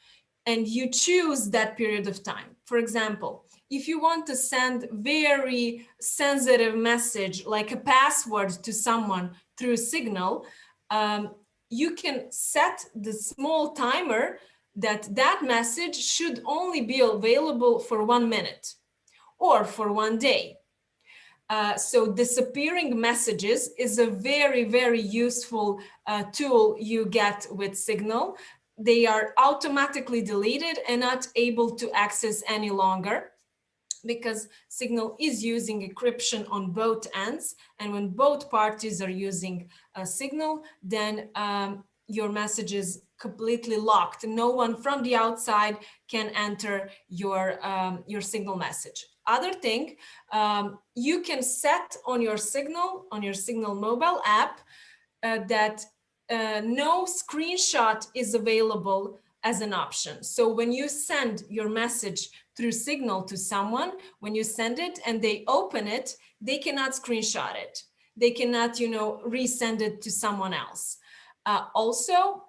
and you choose that period of time. For example, if you want to send very sensitive message like a password to someone through Signal, you can set the small timer that that message should only be available for 1 minute or for 1 day. So disappearing messages is a very, very useful tool you get with Signal. They are automatically deleted and not able to access any longer, because Signal is using encryption on both ends. And when both parties are using Signal, then your message is completely locked. No one from the outside can enter your Signal message. Other thing, you can set on your Signal mobile app that no screenshot is available as an option. So when you send your message through Signal to someone, when you send it and they open it, they cannot screenshot it. They cannot, resend it to someone else. Also,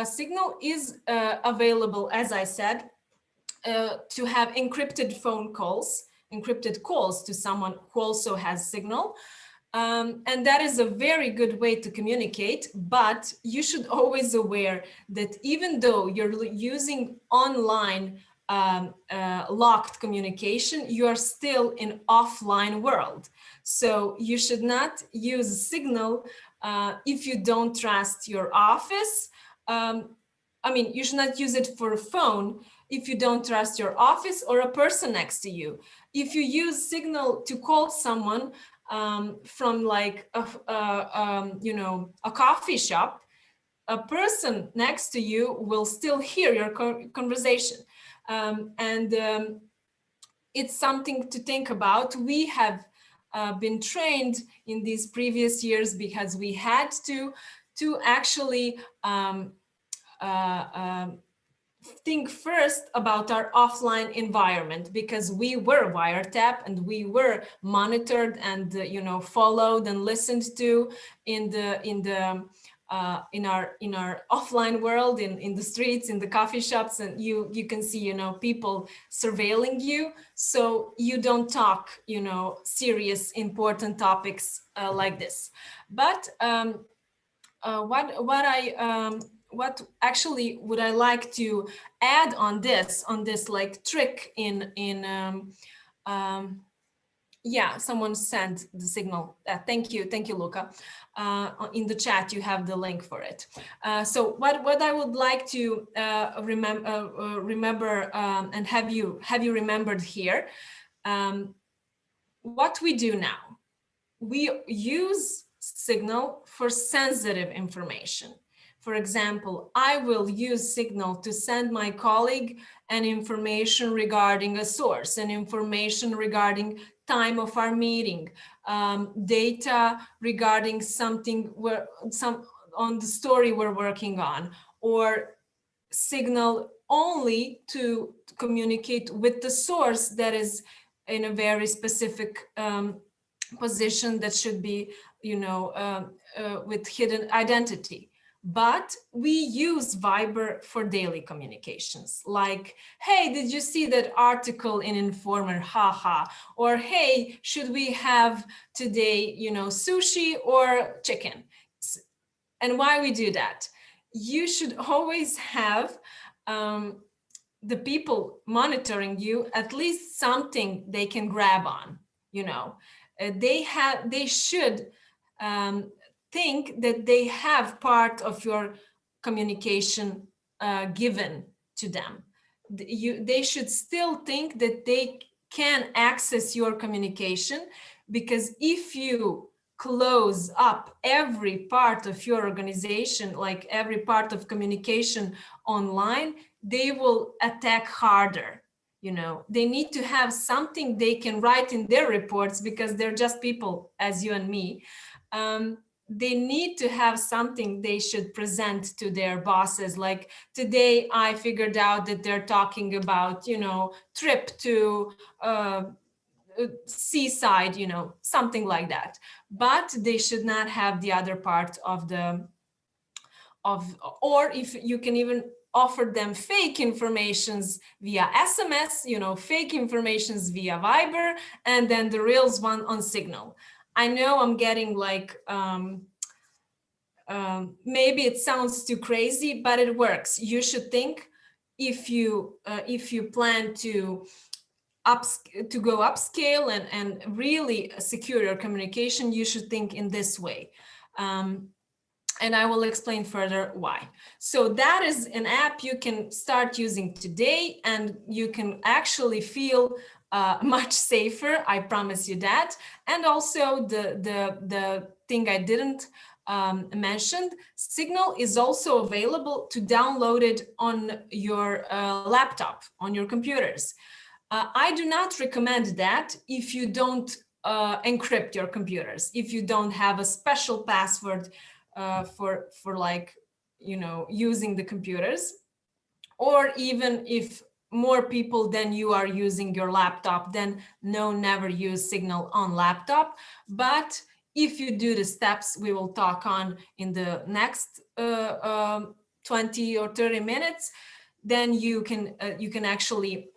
Signal is available, as I said, to have encrypted calls to someone who also has Signal. And that is a very good way to communicate, but you should always aware that even though you're using online locked communication, you are still in offline world. So you should not use Signal if you don't trust your office. You should not use it for a phone if you don't trust your office or a person next to you. If you use Signal to call someone from like a coffee shop, a person next to you will still hear your conversation. It's something to think about. We have been trained in these previous years because we had to actually think first about our offline environment, because we were wiretapped and we were monitored and followed and listened to in our offline world, in the streets, in the coffee shops, and you can see people surveilling you, so you don't talk serious important topics like this. But what actually would I like to add on this like trick yeah, someone sent the signal. Thank you, Luca. In the chat, you have the link for it. So what I would like to remember and have you remembered here, what we do now, we use Signal for sensitive information. For example, I will use Signal to send my colleague an information regarding a source, an information regarding time of our meeting, data regarding something on the story we're working on, or Signal only to communicate with the source that is in a very specific position that should be, with hidden identity. but we use Viber for daily communications. Like, hey, did you see that article in Informer? Haha. Or hey, should we have today, sushi or chicken? And why we do that? You should always have the people monitoring you at least something they can grab on. They should think that they have part of your communication given to them. They should still think that they can access your communication, because if you close up every part of your organization, like every part of communication online, they will attack harder. They need to have something they can write in their reports, because they're just people as you and me. They need to have something they should present to their bosses. Like, today I figured out that they're talking about, trip to seaside, something like that. But they should not have the other part or if you can even offer them fake informations via SMS, fake informations via Viber, and then the real one on Signal. I know I'm getting like, maybe it sounds too crazy, but it works. You should think, if you plan to go upscale and really secure your communication, you should think in this way. And I will explain further why. So that is an app you can start using today, and you can actually feel much safer. I promise you that. And also the thing I didn't mention, Signal is also available to download it on your laptop, on your computers. I do not recommend that if you don't encrypt your computers, if you don't have a special password for like, using the computers, or even if more people than you are using your laptop, then no, never use Signal on laptop. But if you do the steps we will talk on in the next 20 or 30 minutes, then you can actually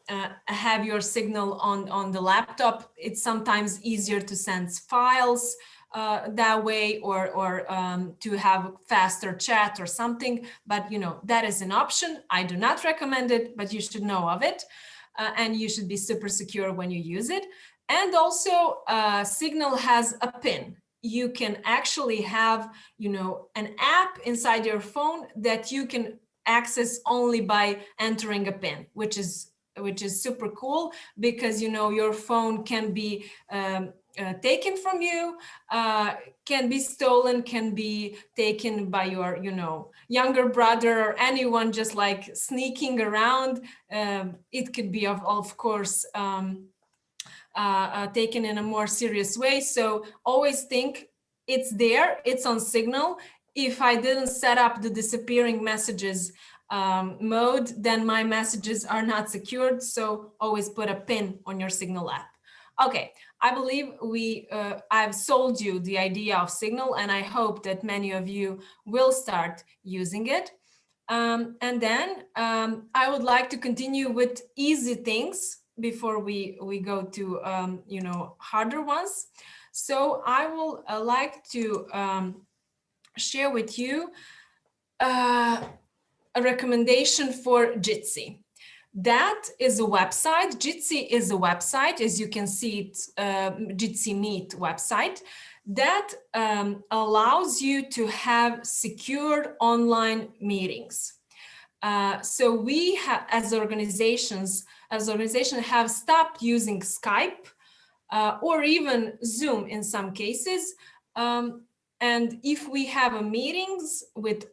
have your Signal on the laptop. It's sometimes easier to send files that way, or to have faster chat or something. But that is an option. I do not recommend it, but you should know of it, and you should be super secure when you use it. And also Signal has a PIN. You can actually have an app inside your phone that you can access only by entering a PIN, which is super cool, because your phone can be taken from you, can be stolen, can be taken by your younger brother or anyone just like sneaking around. It could be of course taken in a more serious way. So always think it's there, it's on Signal. If I didn't set up the disappearing messages mode, then my messages are not secured. So always put a PIN on your Signal app. Okay, I believe I've sold you the idea of Signal, and I hope that many of you will start using it. And then I would like to continue with easy things before we go to harder ones. So I will like to share with you a recommendation for Jitsi. That is a website. Jitsi is a website, as you can see it, Jitsi Meet website, that allows you to have secured online meetings. So we as organizations have stopped using Skype or even Zoom in some cases. And if we have meetings with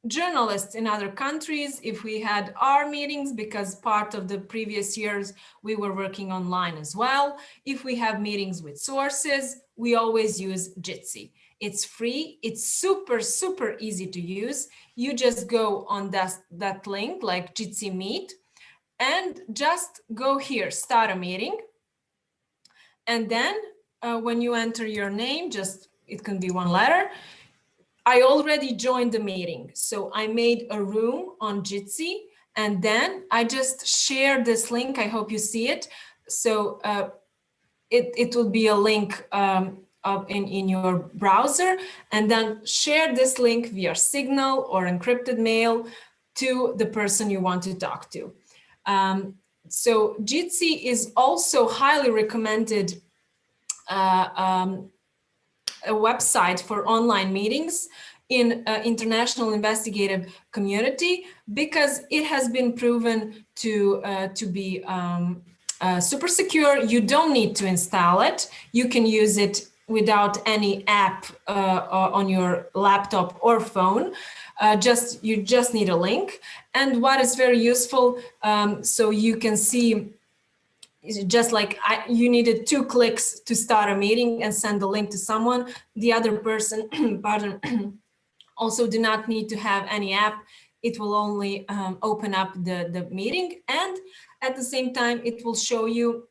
journalists in other countries, if we had our meetings, because part of the previous years we were working online as well, if we have meetings with sources, we always use Jitsi. It's free, it's super, super easy to use. You just go on that link, like Jitsi Meet, and just go here, start a meeting. And then when you enter your name, it can be one letter, I already joined the meeting. So I made a room on Jitsi, and then I just share this link. I hope you see it. So it will be a link up in your browser, and then share this link via Signal or encrypted mail to the person you want to talk to. So Jitsi is also highly recommended a website for online meetings in international investigative community, because it has been proven to be super secure. You don't need to install it. You can use it without any app on your laptop or phone. You just need a link. And what is very useful, so you can see, just like you needed 2 clicks to start a meeting and send the link to someone. The other person, pardon, also do not need to have any app. It will only open up the meeting, and at the same time, it will show you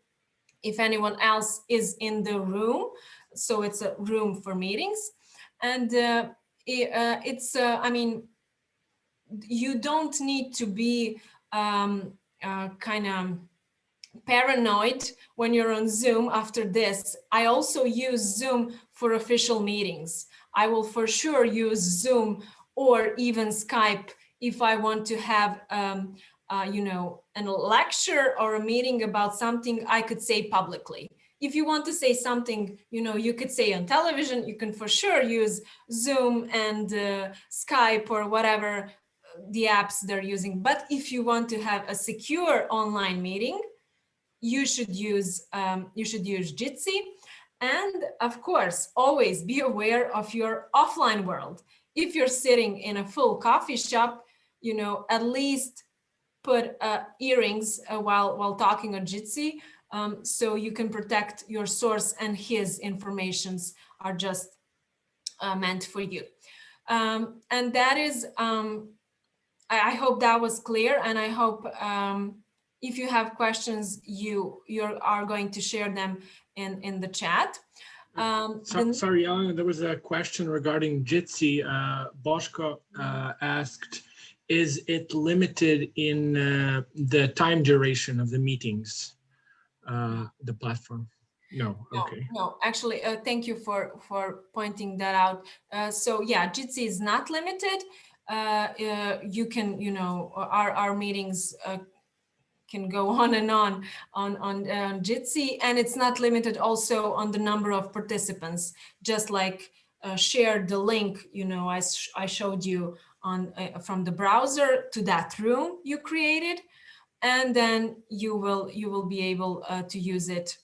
if anyone else is in the room. So it's a room for meetings. And I mean, you don't need to be kind of paranoid when you're on Zoom after this. I also use Zoom for official meetings. I will for sure use Zoom or even Skype if I want to have, you know, a lecture or a meeting about something I could say publicly. If you want to say something, you know, you could say on television, you can for sure use Zoom and Skype or whatever the apps they're using. But if you want to have a secure online meeting, you should use Jitsi. And of course, always be aware of your offline world. If you're sitting in a full coffee shop, you know, at least put earrings while talking on Jitsi, so you can protect your source and his informations are just meant for you. And that is, I hope that was clear, and I hope if you have questions, you are going to share them in the chat. Sorry, Elena, there was a question regarding Jitsi. Boschko asked, is it limited in the time duration of the meetings, the platform? No, okay. No, actually, thank you for pointing that out. So yeah, Jitsi is not limited. You can, you know, our meetings can go on and on Jitsi, and it's not limited also on the number of participants. Just like share the link, you know, I showed you on from the browser to that room you created, and then you will be able to use it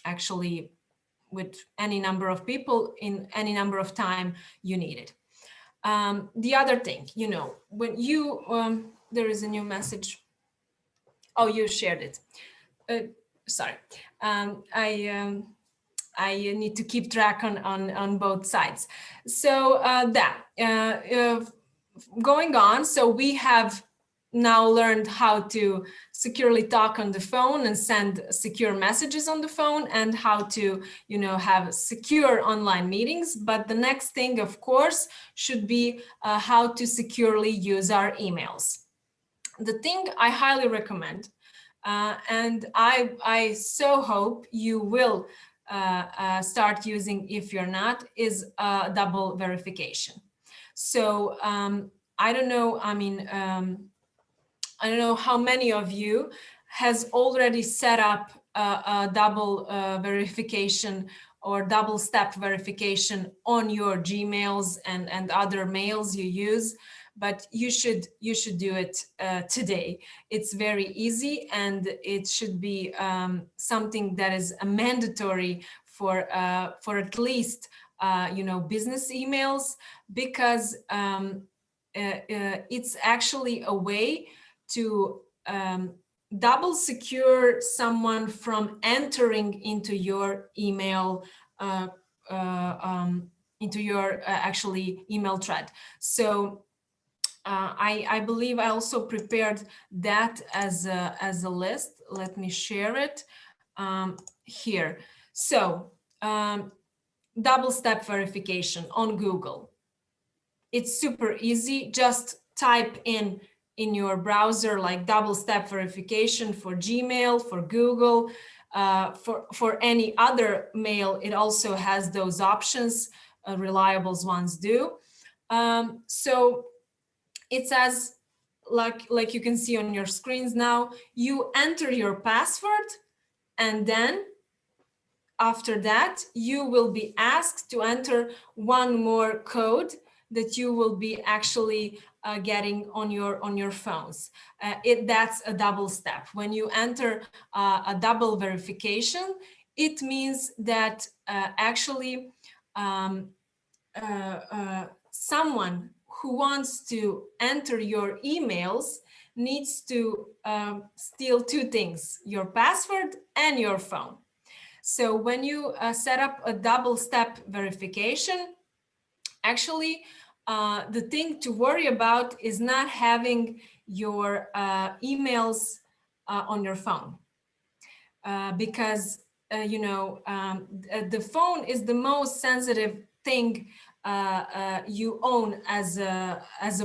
actually with any number of people in any number of time you need it. The other thing, you know, when you there is a new message. Oh, you shared it. Sorry, I need to keep track on both sides. So going on, so we have now learned how to securely talk on the phone and send secure messages on the phone, and how to, you know, have secure online meetings. But the next thing, of course, should be how to securely use our emails. The thing I highly recommend, and I so hope you will start using if you're not, is double verification. So I don't know, I mean, I don't know how many of you has already set up a double verification or double step verification on your Gmails and other mails you use, but you should do it today. It's very easy, and it should be something that is mandatory for at least you know, business emails, because it's actually a way to double secure someone from entering into your email, into your actually email thread. So I believe I also prepared that as a list. Let me share it here. So double step verification on Google. it's super easy. Just type in your browser like double-step verification for Gmail, for Google, for any other mail. It also has those options, reliable ones do. So it says, like you can see on your screens now, you enter your password, and then after that you will be asked to enter one more code that you will be actually getting on your phones. That's a double step. When you enter a double verification, it means that actually someone who wants to enter your emails needs to steal two things: your password and your phone. So when you set up a double-step verification, actually, the thing to worry about is not having your emails on your phone, because the phone is the most sensitive thing you own as a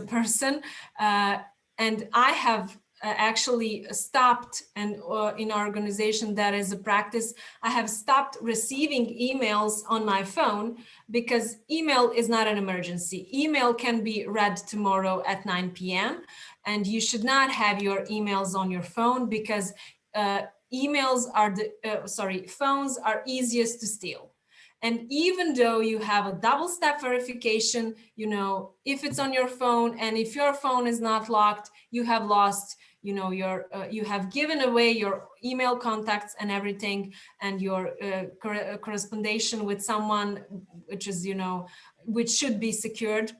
person, and I have actually stopped, and in our organization that is a practice, I have stopped receiving emails on my phone, because email is not an emergency. Email can be read tomorrow at 9 p.m. and you should not have your emails on your phone, because phones are easiest to steal. And even though you have a double-step verification, if it's on your phone and if your phone is not locked, you have lost, you have given away your email contacts and everything, and your correspondence with someone, which is, which should be secured.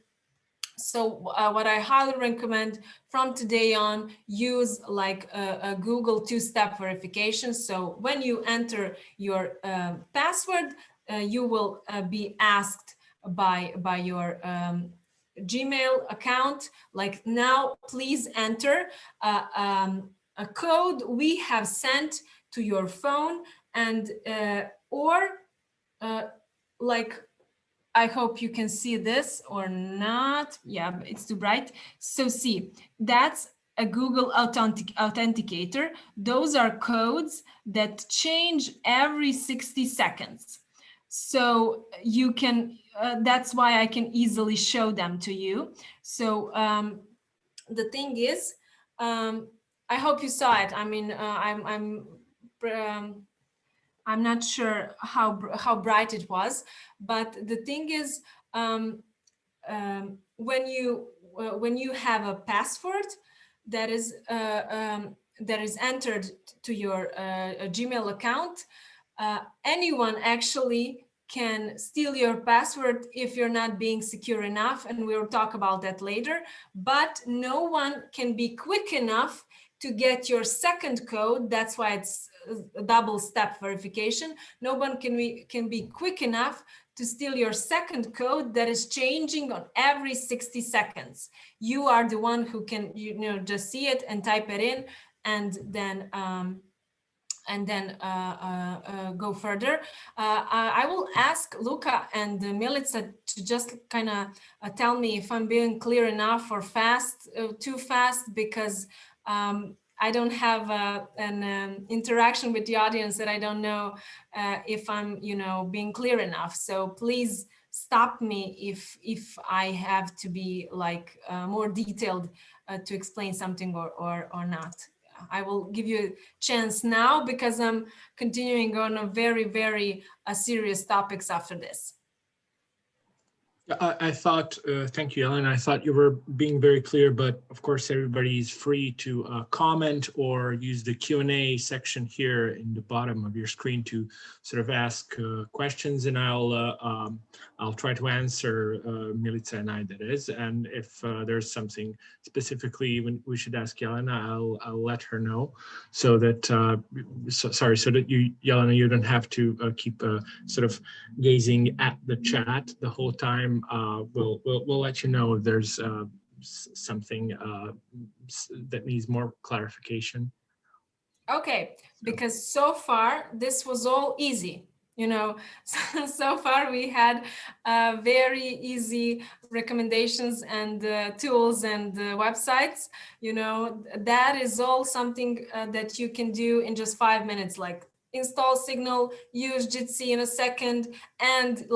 So what I highly recommend from today on, use like a Google two-step verification. So when you enter your password, you will be asked by your Gmail account, like, now please enter a code we have sent to your phone, and like, I hope you can see this or not. Yeah, it's too bright. So see, that's a Google Authenticator. Those are codes that change every 60 seconds. So you can, that's why I can easily show them to you. So the thing is, I hope you saw it. I mean, I'm not sure how bright it was, but the thing is, when you have a password that is entered to your Gmail account, anyone actually can steal your password if you're not being secure enough, and we'll talk about that later. But no one can be quick enough to get your second code. That's why it's a double-step verification. No one can be quick enough to steal your second code that is changing on every 60 seconds. You are the one who can, just see it and type it in, and then go further. I will ask Luka and Milica to just kind of tell me if I'm being clear enough or too fast, because I don't have an interaction with the audience, that I don't know if I'm, being clear enough. So please stop me if I have to be like more detailed to explain something or not. I will give you a chance now, because I'm continuing on a very, very serious topics after this. I thought, thank you, Elena. I thought you were being very clear, but of course, everybody's free to comment or use the Q&A section here in the bottom of your screen to sort of ask questions, and I'll try to answer, Milica and I, that is. And if there's something specifically we should ask Elena, I'll let her know, so that, so that you, Elena, you don't have to keep sort of gazing at the chat the whole time. We'll let you know if there's something that needs more clarification. Okay, because so far this was all easy. You know, so far we had very easy recommendations and tools and websites. You know, that is all something that you can do in just 5 minutes, like install Signal, use Jitsi in a second, and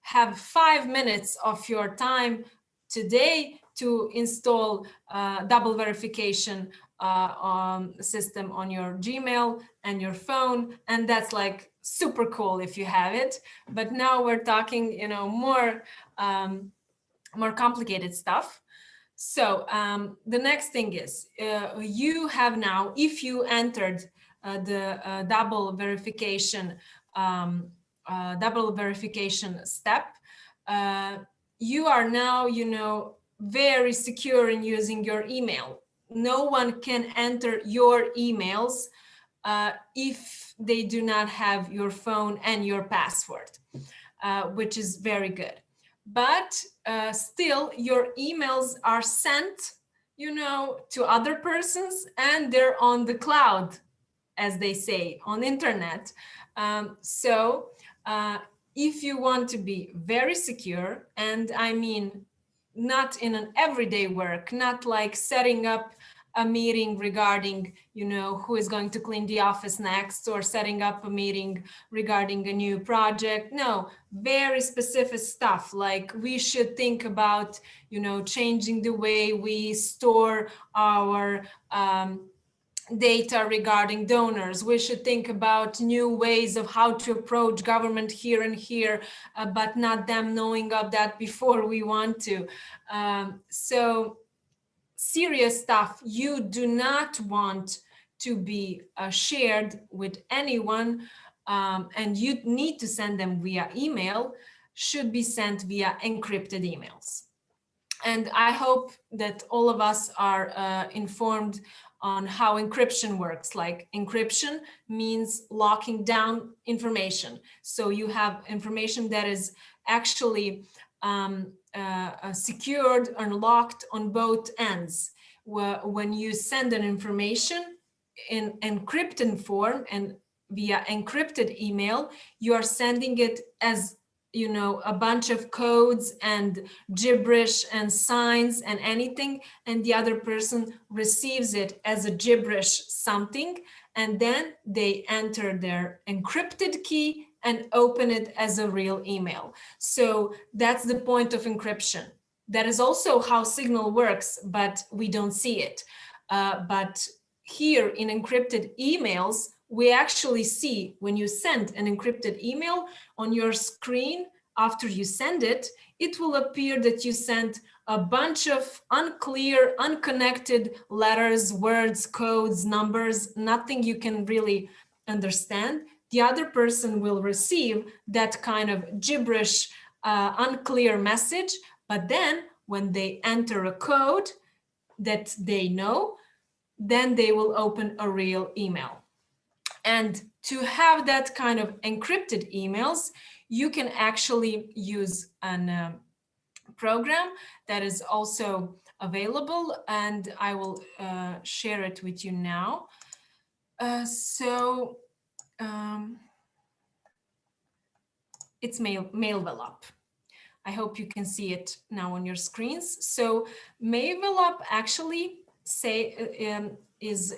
have 5 minutes of your time today to install double verification system on your Gmail and your phone, and that's like super cool if you have it. But now we're talking, you know, more complicated stuff. So the next thing is you have now, if you entered the double verification step, you are now, you know, very secure in using your email. No one can enter your emails if they do not have your phone and your password, which is very good. But still, your emails are sent, you know, to other persons, and they're on the cloud, as they say, on internet. So if you want to be very secure, and I mean, not in an everyday work, not like setting up a meeting regarding, you know, who is going to clean the office next, or setting up a meeting regarding a new project. No, very specific stuff. Like we should think about, you know, changing the way we store our data regarding donors. We should think about new ways of how to approach government here and here, but not them knowing of that before we want to. So serious stuff you do not want to be shared with anyone, and you need to send them via email, should be sent via encrypted emails. And I hope that all of us are informed on how encryption works. Like encryption means locking down information. So you have information that is actually secured and locked on both ends. When you send an information in encrypted form and via encrypted email, you are sending it as, you know, a bunch of codes and gibberish and signs and anything, and the other person receives it as a gibberish something, and then they enter their encrypted key and open it as a real email. So that's the point of encryption. That is also how Signal works, but we don't see it. But here in encrypted emails, we actually see when you send an encrypted email on your screen, after you send it, it will appear that you sent a bunch of unclear, unconnected letters, words, codes, numbers, nothing you can really understand. The other person will receive that kind of gibberish, unclear message, but then when they enter a code that they know, then they will open a real email. And to have that kind of encrypted emails, you can actually use a program that is also available, and I will share it with you now. It's Mailvelop. I hope you can see it now on your screens. So Mailvelop actually is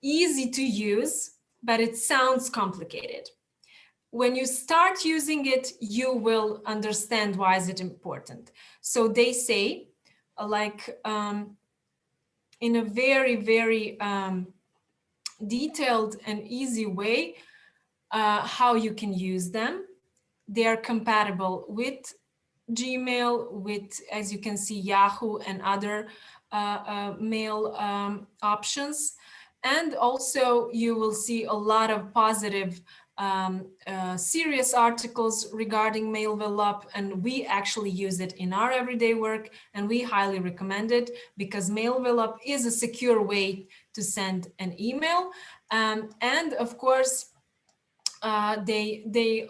easy to use, but it sounds complicated. When you start using it, you will understand why is it important. So they say, in a very, very detailed and easy way, how you can use them. They are compatible with Gmail, with, as you can see, Yahoo and other mail options. And also you will see a lot of positive serious articles regarding Mailvelop, and we actually use it in our everyday work, and we highly recommend it because Mailvelop is a secure way to send an email. And of course, they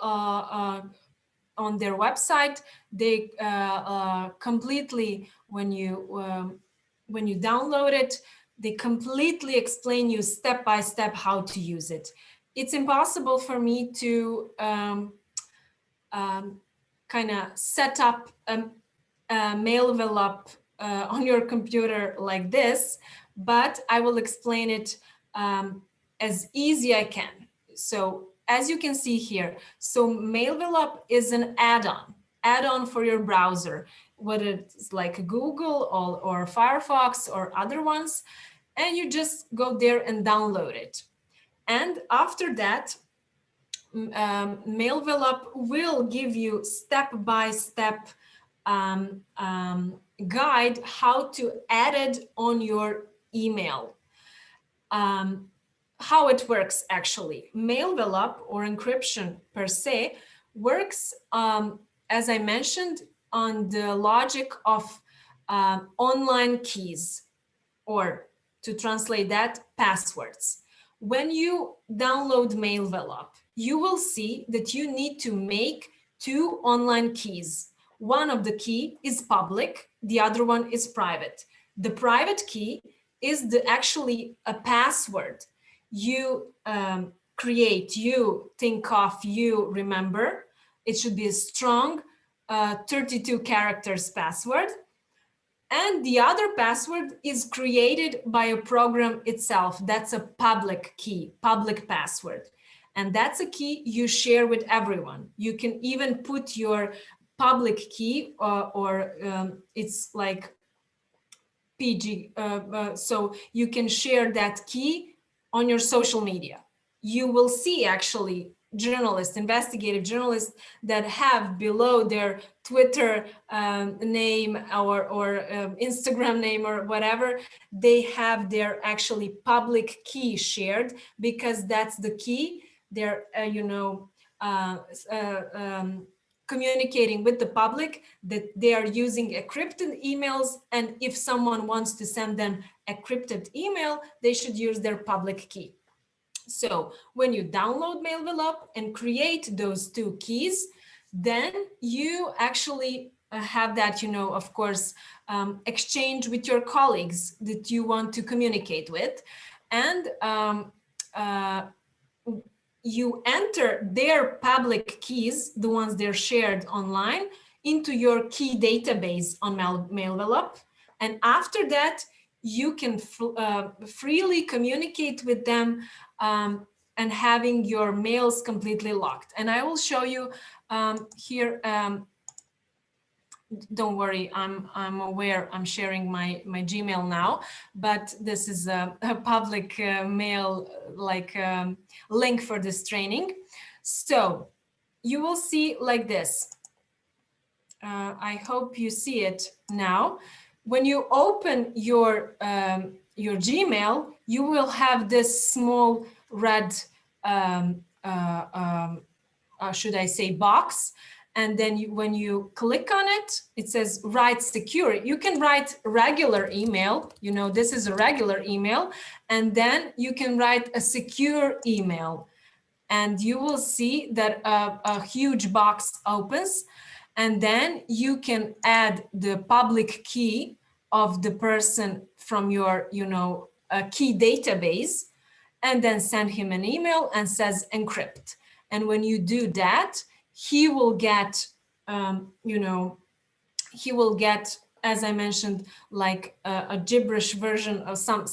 on their website, they completely, when you when you download it, they completely explain you step by step how to use it. It's impossible for me to kind of set up a mail envelope on your computer like this, but I will explain it as easy I can. So as you can see here, so mail envelope is an add-on for your browser, whether it's like Google or Firefox or other ones, and you just go there and download it. And after that, mail envelope will give you step-by-step guide how to add it on your email. How it works actually. Mail envelope or encryption per se works, as I mentioned, on the logic of online keys, or to translate that, passwords. When you download mail envelope, you will see that you need to make 2 online keys. One of the key is public, the other one is private. The private key is actually a password you create, you think of, you remember. It should be a strong 32 characters password. And the other password is created by a program itself. That's a public key, public password. And that's a key you share with everyone. You can even put your public key it's like PG. So you can share that key on your social media. You will see actually journalists, investigative journalists that have below their Twitter name or Instagram name or whatever, they have their actually public key shared, because that's the key they're, communicating with the public, that they are using encrypted emails. And if someone wants to send them encrypted email, they should use their public key. So when you download mail envelope and create those 2 keys, then you actually have that, of course, exchange with your colleagues that you want to communicate with. And you enter their public keys, the ones they're shared online, into your key database on mail envelope. And after that, you can freely communicate with them and having your mails completely locked. And I will show you here. Don't worry, I'm aware I'm sharing my Gmail now, but this is a public mail link for this training. So you will see like this. I hope you see it now. When you open your Gmail, you will have this small red, should I say, box. And then when you click on it, it says write secure. You can write regular email, this is a regular email, and then you can write a secure email. And you will see that a huge box opens, and then you can add the public key of the person from your, key database, and then send him an email and says encrypt. And when you do that, he will get, he will get, as I mentioned, like a gibberish version of some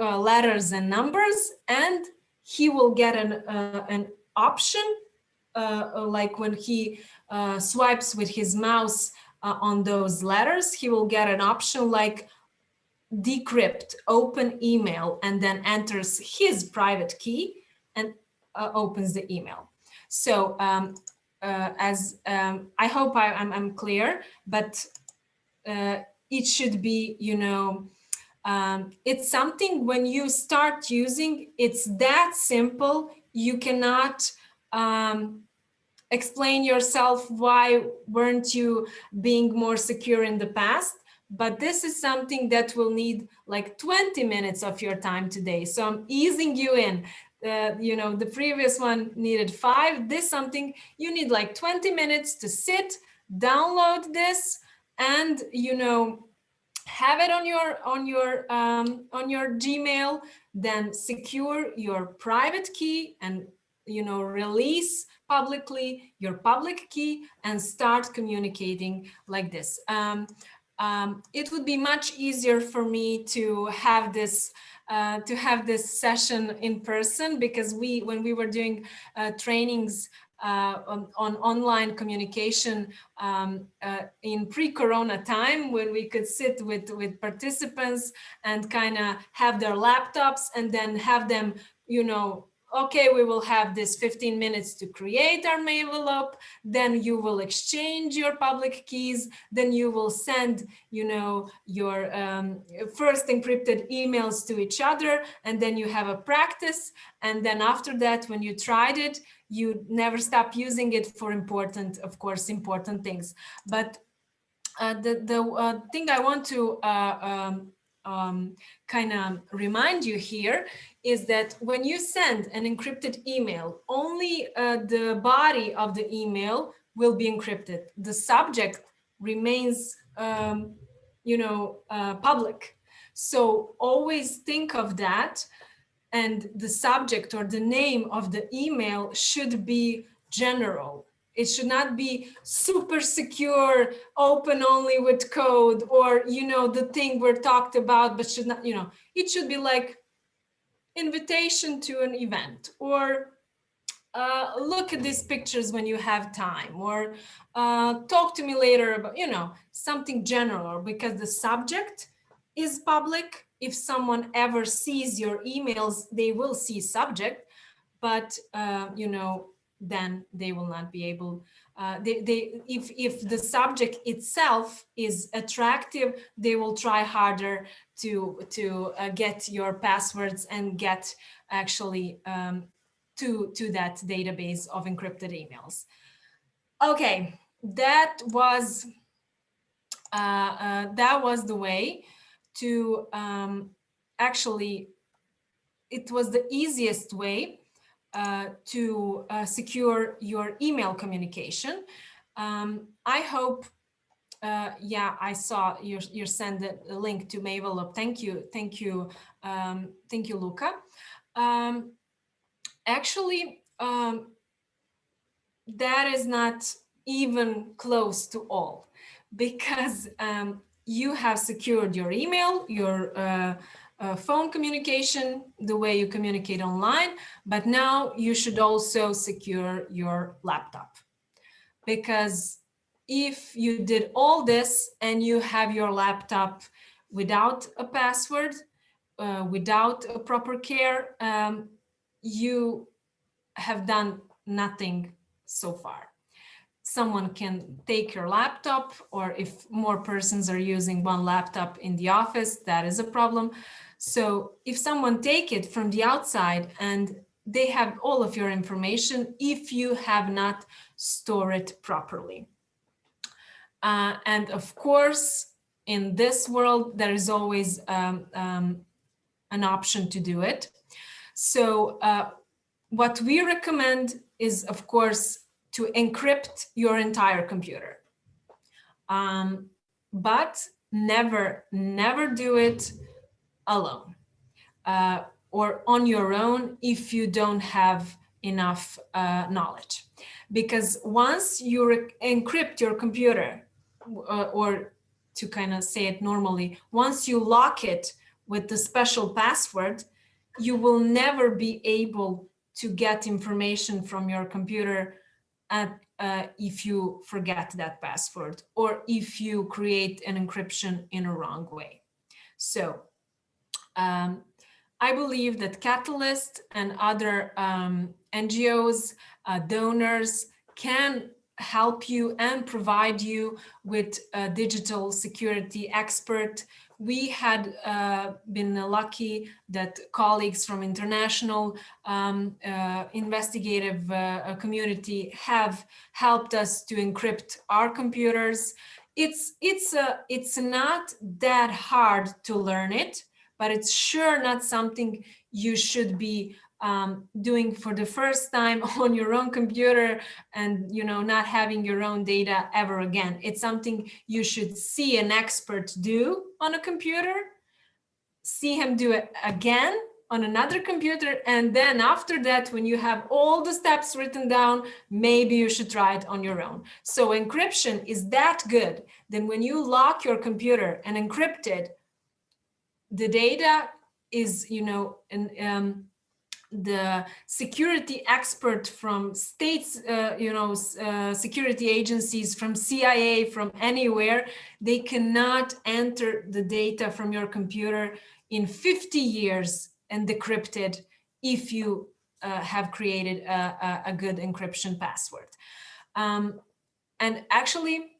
letters and numbers, and he will get an option, like when he swipes with his mouse on those letters, he will get an option like decrypt, open email, and then enters his private key and opens the email. So as I hope I'm clear, but it should be, it's something when you start using, it's that simple. You cannot explain yourself why weren't you being more secure in the past. But this is something that will need like 20 minutes of your time today. So I'm easing you in. The previous one needed 5. This something you need like 20 minutes to sit, download this, and have it on your Gmail, then secure your private key and release publicly your public key and start communicating like this. It would be much easier for me to have this session in person, because when we were doing trainings on online communication in pre-corona time, when we could sit with participants and kind of have their laptops and then have them, okay, we will have this 15 minutes to create our envelope, then you will exchange your public keys, then you will send, your first encrypted emails to each other, and then you have a practice. And then after that, when you tried it, you never stop using it for important things. But the thing I want to kind of remind you here is that when you send an encrypted email, only the body of the email will be encrypted. The subject remains, public. So always think of that. And the subject or the name of the email should be general. It should not be super secure, open only with code, or, the thing we're talked about, but should not, it should be like invitation to an event, or look at these pictures when you have time, or talk to me later about, something general, because the subject is public. If someone ever sees your emails, they will see subject, but then they will not be able, if the subject itself is attractive, they will try harder to get your passwords and get actually to that database of encrypted emails. Okay, that was the way to actually, it was the easiest way to secure your email communication. I hope, I saw you send a link to my envelope. Thank you, Luca. Actually, that is not even close to all, because you have secured your email, your phone communication, the way you communicate online, but now you should also secure your laptop. Because if you did all this and you have your laptop without a password, without a proper care, you have done nothing so far. Someone can take your laptop, or if more persons are using one laptop in the office, that is a problem. So if someone take it from the outside and they have all of your information, if you have not stored it properly. And of course, in this world, there is always an option to do it. So what we recommend is, of course, to encrypt your entire computer. But never do it alone or on your own if you don't have enough knowledge. Because once you encrypt your computer, or to kind of say it normally, once you lock it with the special password, you will never be able to get information from your computer if you forget that password, or if you create an encryption in a wrong way. So I believe that Catalyst and other NGOs, donors can help you and provide you with a digital security expert. We had been lucky that colleagues from international investigative community have helped us to encrypt our computers. It's not that hard to learn it, but it's sure not something you should be doing for the first time on your own computer and, you know, not having your own data ever again. It's something you should see an expert do on a computer, see him do it again on another computer, and then after that, when you have all the steps written down, maybe you should try it on your own. So encryption is that good. Then when you lock your computer and encrypt it, the data is, you know, the security expert from states, security agencies, from CIA, from anywhere, they cannot enter the data from your computer in 50 years and decrypt it if you have created a good encryption password. And actually,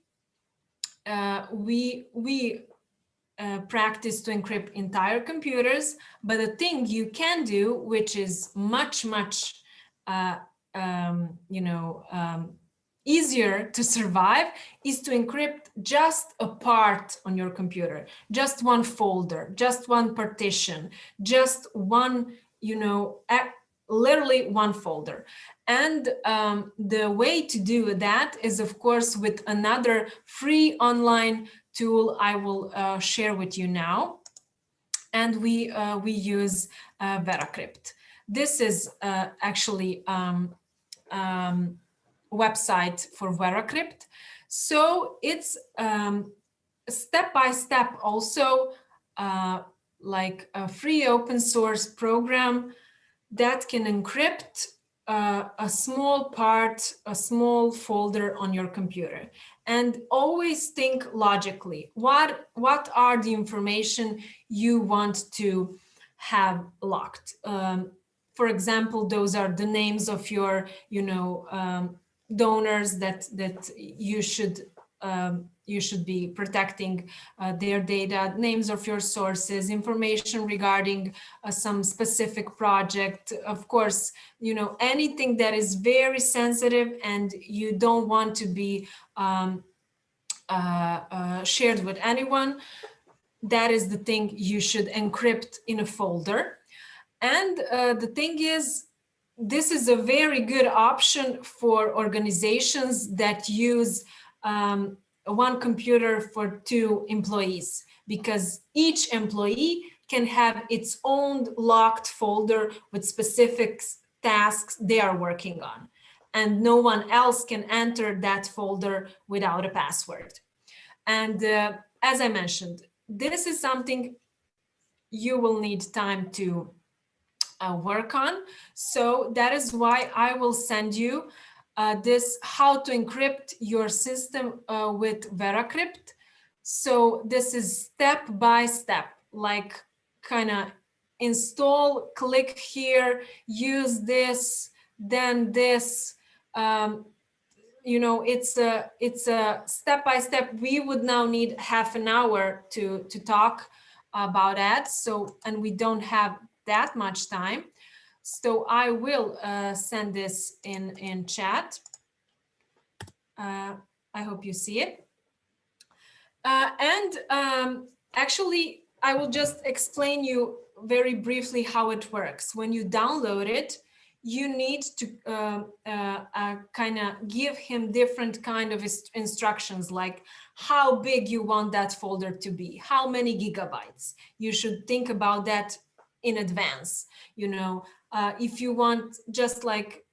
we practice to encrypt entire computers, but the thing you can do, which is much easier to survive, is to encrypt just a part on your computer, just one folder, just one partition, just one, literally one folder. And the way to do that is, of course, with another free online tool I will share with you now. And we use VeraCrypt. This is actually website for VeraCrypt. So it's step-by-step also like a free open source program that can encrypt a small part, a small folder on your computer. And always think logically. What are the information you want to have locked? For example, those are the names of your, donors that you should be protecting their data, names of your sources, information regarding some specific project. Of course, anything that is very sensitive and you don't want to be shared with anyone, that is the thing you should encrypt in a folder. And the thing is, this is a very good option for organizations that use one computer for 2 employees, because each employee can have its own locked folder with specific tasks they are working on, and no one else can enter that folder without a password. And as I mentioned, this is something you will need time to work on. So that is why I will send you this how to encrypt your system with VeraCrypt. So this is step by step, like kind of install, click here, use this, then this. It's a step by step. We would now need half an hour to talk about that. So, and we don't have that much time. So I will send this in chat. I hope you see it. Actually, I will just explain you very briefly how it works. When you download it, you need to kind of give him different kind of instructions, like how big you want that folder to be, how many gigabytes. You should think about that in advance. If you want just like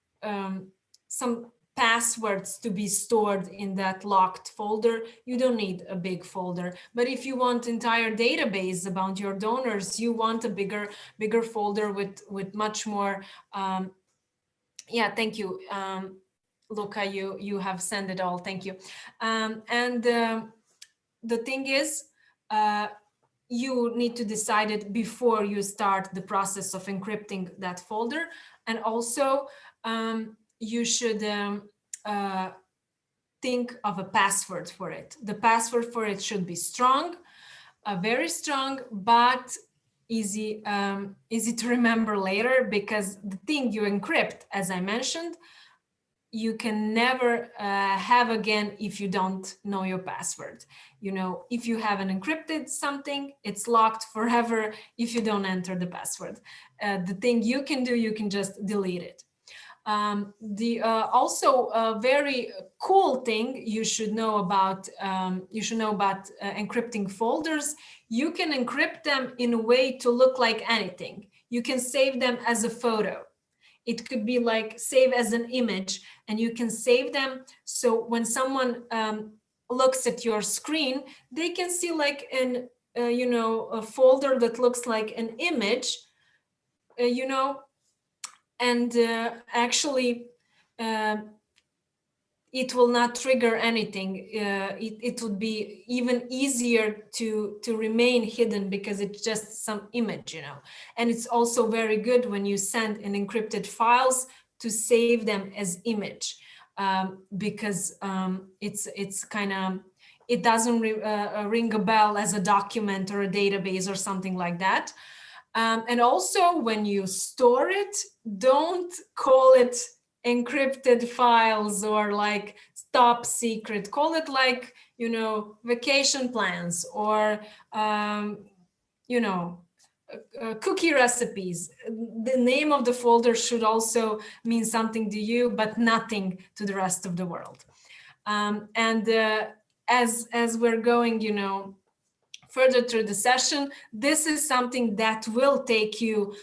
some passwords to be stored in that locked folder, you don't need a big folder. But if you want entire database about your donors, you want a bigger folder with much more. Yeah, thank you, Luca. You have sent it all. Thank you. The thing is, you need to decide it before you start the process of encrypting that folder. And also, you should think of a password for it. The password for it should be strong, very strong, but easy to remember later, because the thing you encrypt, as I mentioned, you can never have again if you don't know your password. You know, if you have an encrypted something, it's locked forever if you don't enter the password. The thing you can do, you can just delete it. Also a very cool thing you should know about encrypting folders. You can encrypt them in a way to look like anything. You can save them as a photo. It could be like save as an image, and you can save them so when someone looks at your screen, they can see like an a folder that looks like an image, and actually it will not trigger anything. It would be even easier to remain hidden because it's just some image, and it's also very good when you send an encrypted files to save them as image, because it's kind of, it doesn't ring a bell as a document or a database or something like that. And also when you store it, don't call it encrypted files or like top secret. Call it like, vacation plans or, cookie recipes. The name of the folder should also mean something to you, but nothing to the rest of the world. And as we're going, further through the session, this is something that will take you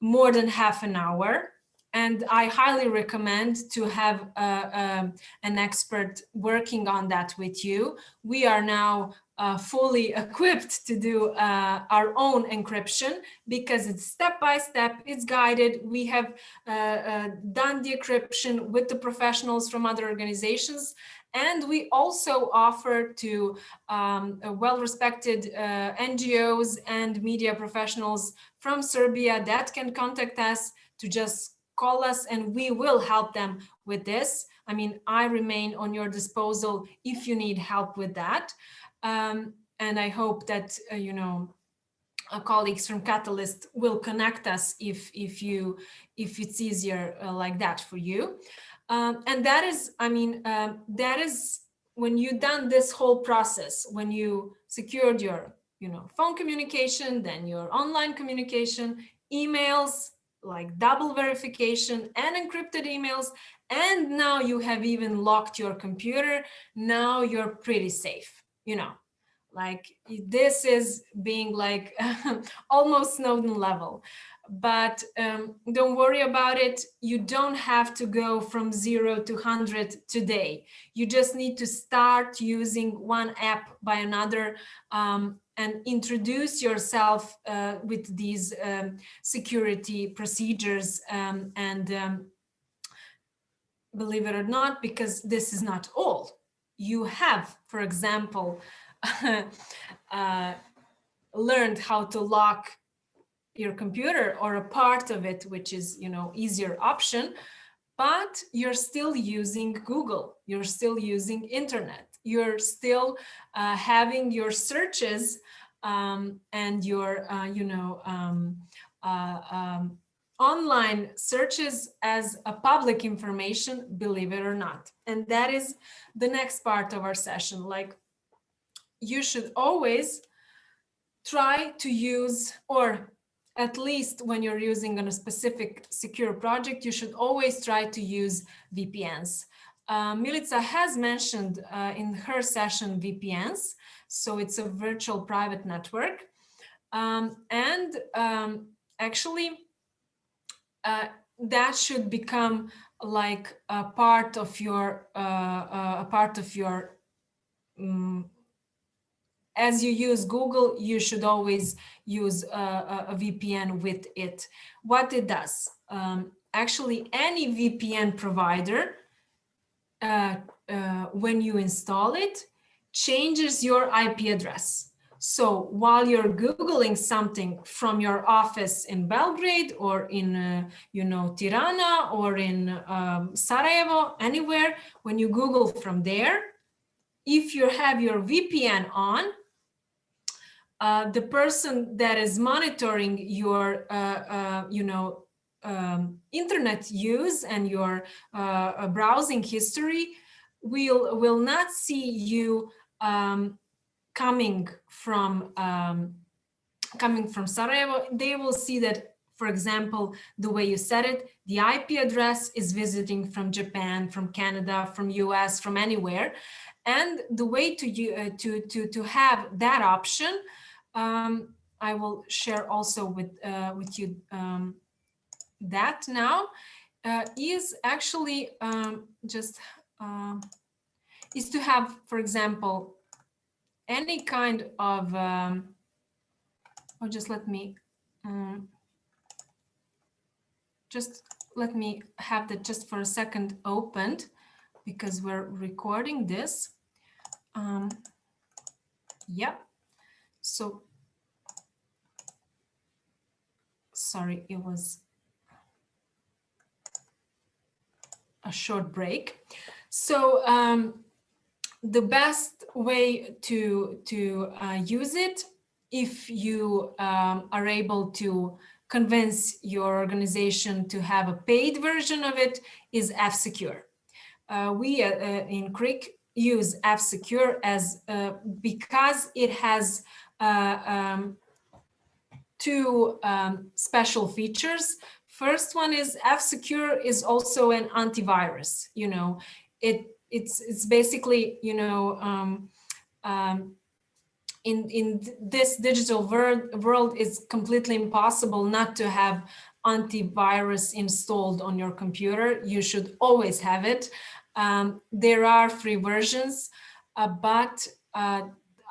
more than half an hour. And I highly recommend to have an expert working on that with you. We are now fully equipped to do our own encryption because it's step by step, it's guided. We have done the encryption with the professionals from other organizations. And we also offer to well-respected NGOs and media professionals from Serbia that can contact us to just call us and we will help them with this. I mean, I remain on your disposal if you need help with that. And I hope that, our colleagues from Catalyst will connect us if it's easier like that for you. And that is, that is when you've done this whole process, when you secured your, phone communication, then your online communication, emails, like double verification and encrypted emails, and now you have even locked your computer, now you're pretty safe, like this is being like almost Snowden level. But don't worry about it. You don't have to go from 0 to 100 today. You just need to start using one app by another and introduce yourself with these security procedures. Believe it or not, because this is not all. You have, for example, learned how to lock your computer or a part of it, which is, easier option, but you're still using Google, you're still using internet, you're still having your searches and your, online searches as a public information, believe it or not. And that is the next part of our session. Like, you should always try to use, or at least when you're using on a specific secure project, you should always try to use VPNs. Milica has mentioned in her session VPNs, so it's a virtual private network. Actually, that should become like a part of your, as you use Google, you should always use a VPN with it. What it does, actually, any VPN provider, when you install it, changes your IP address. So while you're Googling something from your office in Belgrade or in, Tirana or in Sarajevo, anywhere, when you Google from there, if you have your VPN on, the person that is monitoring your, internet use and your browsing history will not see you coming from Sarajevo. They will see that, for example, the way you said it, the IP address is visiting from Japan, from Canada, from US, from anywhere. And the way to have that option, I will share also with you that now, is actually is to have, for example, any kind of just let me have that just for a second opened, because we're recording this. Yep. So sorry, it was a short break. So the best way to use it, if you are able to convince your organization to have a paid version of it, is F-Secure. We in Creek use F-Secure as because it has two special features. First one is F-Secure is also an antivirus. You know, it's basically, you know, in this digital world, it's completely impossible not to have antivirus installed on your computer. You should always have it. There are free versions, but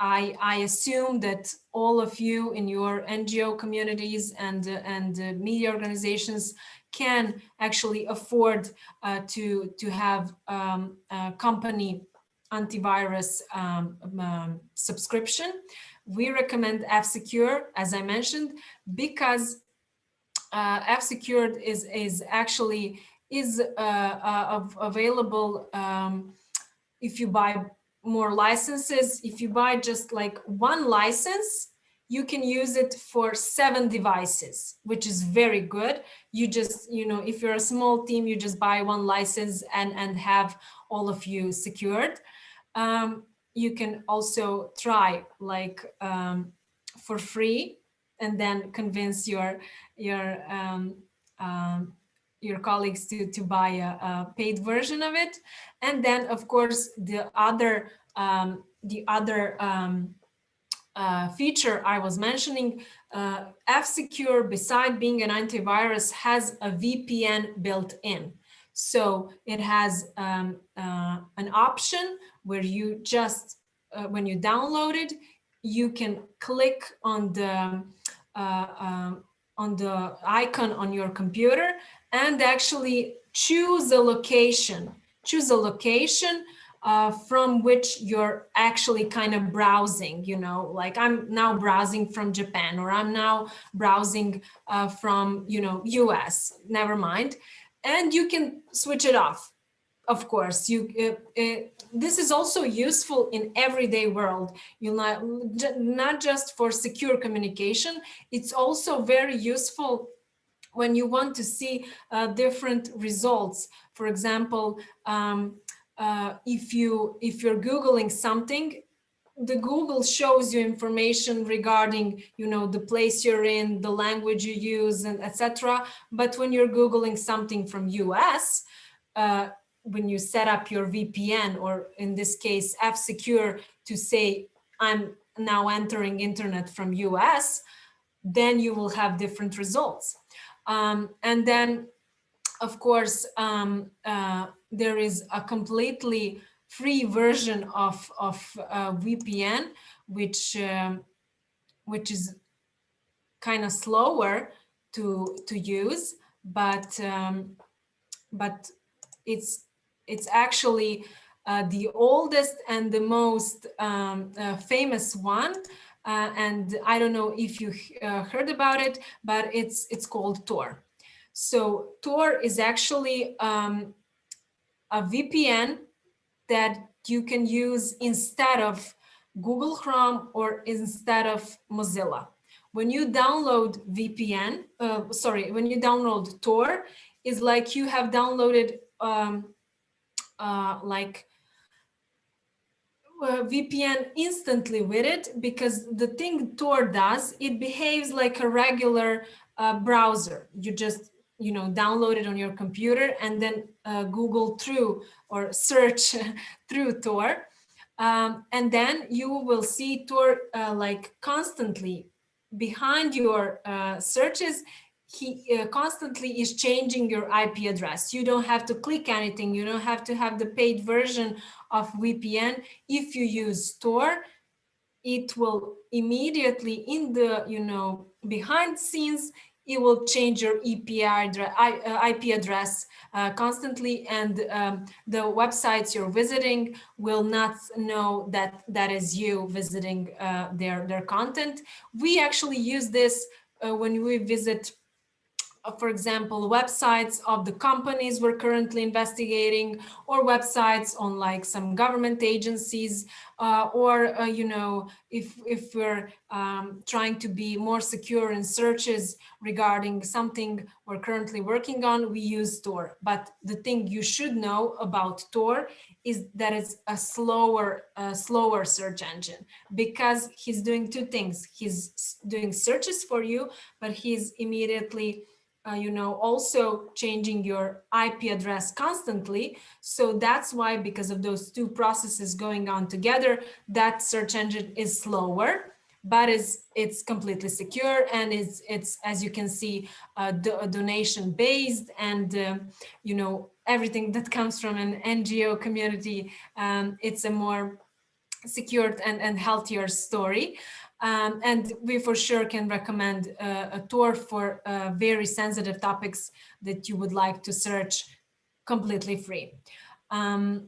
I assume that all of you in your NGO communities and media organizations can actually afford to have a company antivirus subscription. We recommend F-Secure, as I mentioned, because F-Secure is actually available if you buy more licenses. If you buy just like one license, you can use it for 7 devices, which is very good. You just, you know, if you're a small team, you just buy one license and have all of you secured. You can also try like for free, and then convince your colleagues to buy a paid version of it. And then, of course, the other feature I was mentioning, F-Secure, beside being an antivirus, has a VPN built in. So it has an option where you just, when you download it, you can click on the icon on your computer and actually choose a location. From which you're actually kind of browsing, you know, like I'm now browsing from Japan, or I'm now browsing from, you know, US, never mind. And you can switch it off. Of course, this is also useful in everyday world. You'll not just for secure communication, it's also very useful when you want to see different results. For example, if you're Googling something, the Google shows you information regarding, you know, the place you're in, the language you use, and etc. But when you're Googling something from US, when you set up your VPN, or in this case, F-Secure, to say, I'm now entering internet from US, then you will have different results. And then, of course, there is a completely free version of VPN, which is kind of slower to use, but it's actually the oldest and the most famous one. And I don't know if you heard about it, but it's called Tor. So Tor is actually a VPN that you can use instead of Google Chrome or instead of Mozilla. When you download VPN, when you download Tor, is like you have downloaded like VPN instantly with it, because the thing Tor does, it behaves like a regular browser. You just, you know, download it on your computer and then Google through or search through Tor. And then you will see Tor like constantly behind your searches. He constantly is changing your IP address. You don't have to click anything. You don't have to have the paid version of VPN. If you use Tor, it will immediately in the, you know, behind scenes, it will change your IP address constantly, and the websites you're visiting will not know that that is you visiting their content. We actually use this when we visit, for example, websites of the companies we're currently investigating, or websites on like some government agencies, or you know, if we're trying to be more secure in searches regarding something we're currently working on, we use Tor. But the thing you should know about Tor is that it's a slower search engine, because he's doing two things. He's doing searches for you, but he's immediately you know, also changing your IP address constantly. So that's why, because of those two processes going on together, that search engine is slower, but it's completely secure, and it's as you can see, donation based, and you know, everything that comes from an NGO community, it's a more secured and healthier story. And we for sure can recommend a Tor for very sensitive topics that you would like to search completely free. I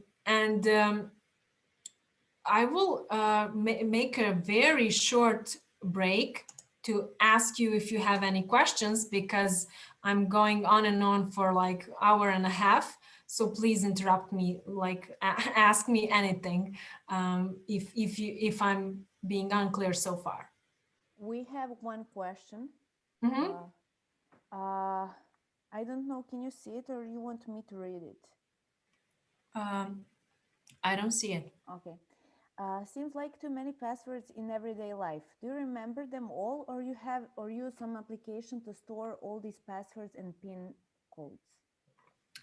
will make a very short break to ask you if you have any questions, because I'm going on and on for like hour and a half. So please interrupt me, like ask me anything if I'm being unclear so far. We have one question. Mm-hmm. I don't know, can you see it, or you want me to read it? I don't see it. Okay. Seems like too many passwords in everyday life. Do you remember them all, or you have or use some application to store all these passwords and PIN codes?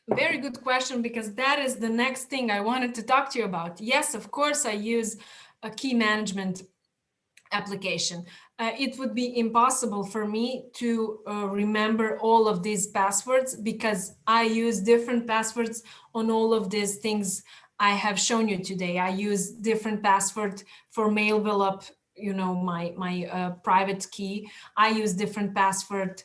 Very good question, because that is the next thing I wanted to talk to you about. Yes, of course, I use a key management application. It would be impossible for me to remember all of these passwords, because I use different passwords on all of these things I have shown you today. I use different password for mail envelope, you know, my private key. I use different password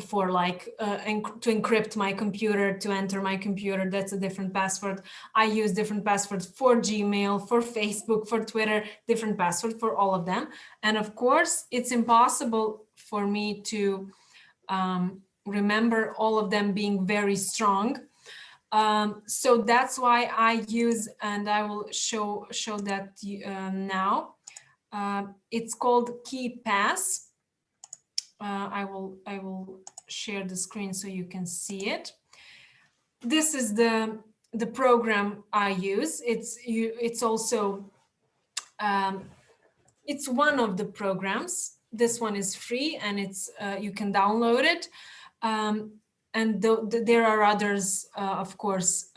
for like to encrypt my computer, to enter my computer. That's a different password. I use different passwords for Gmail, for Facebook, for Twitter, different password for all of them. And of course, it's impossible for me to remember all of them being very strong. So that's why I use, and I will show that now. It's called KeePass. I will share the screen so you can see it. This is the program I use. It's also it's one of the programs. This one is free, and it's you can download it. And there are others, of course.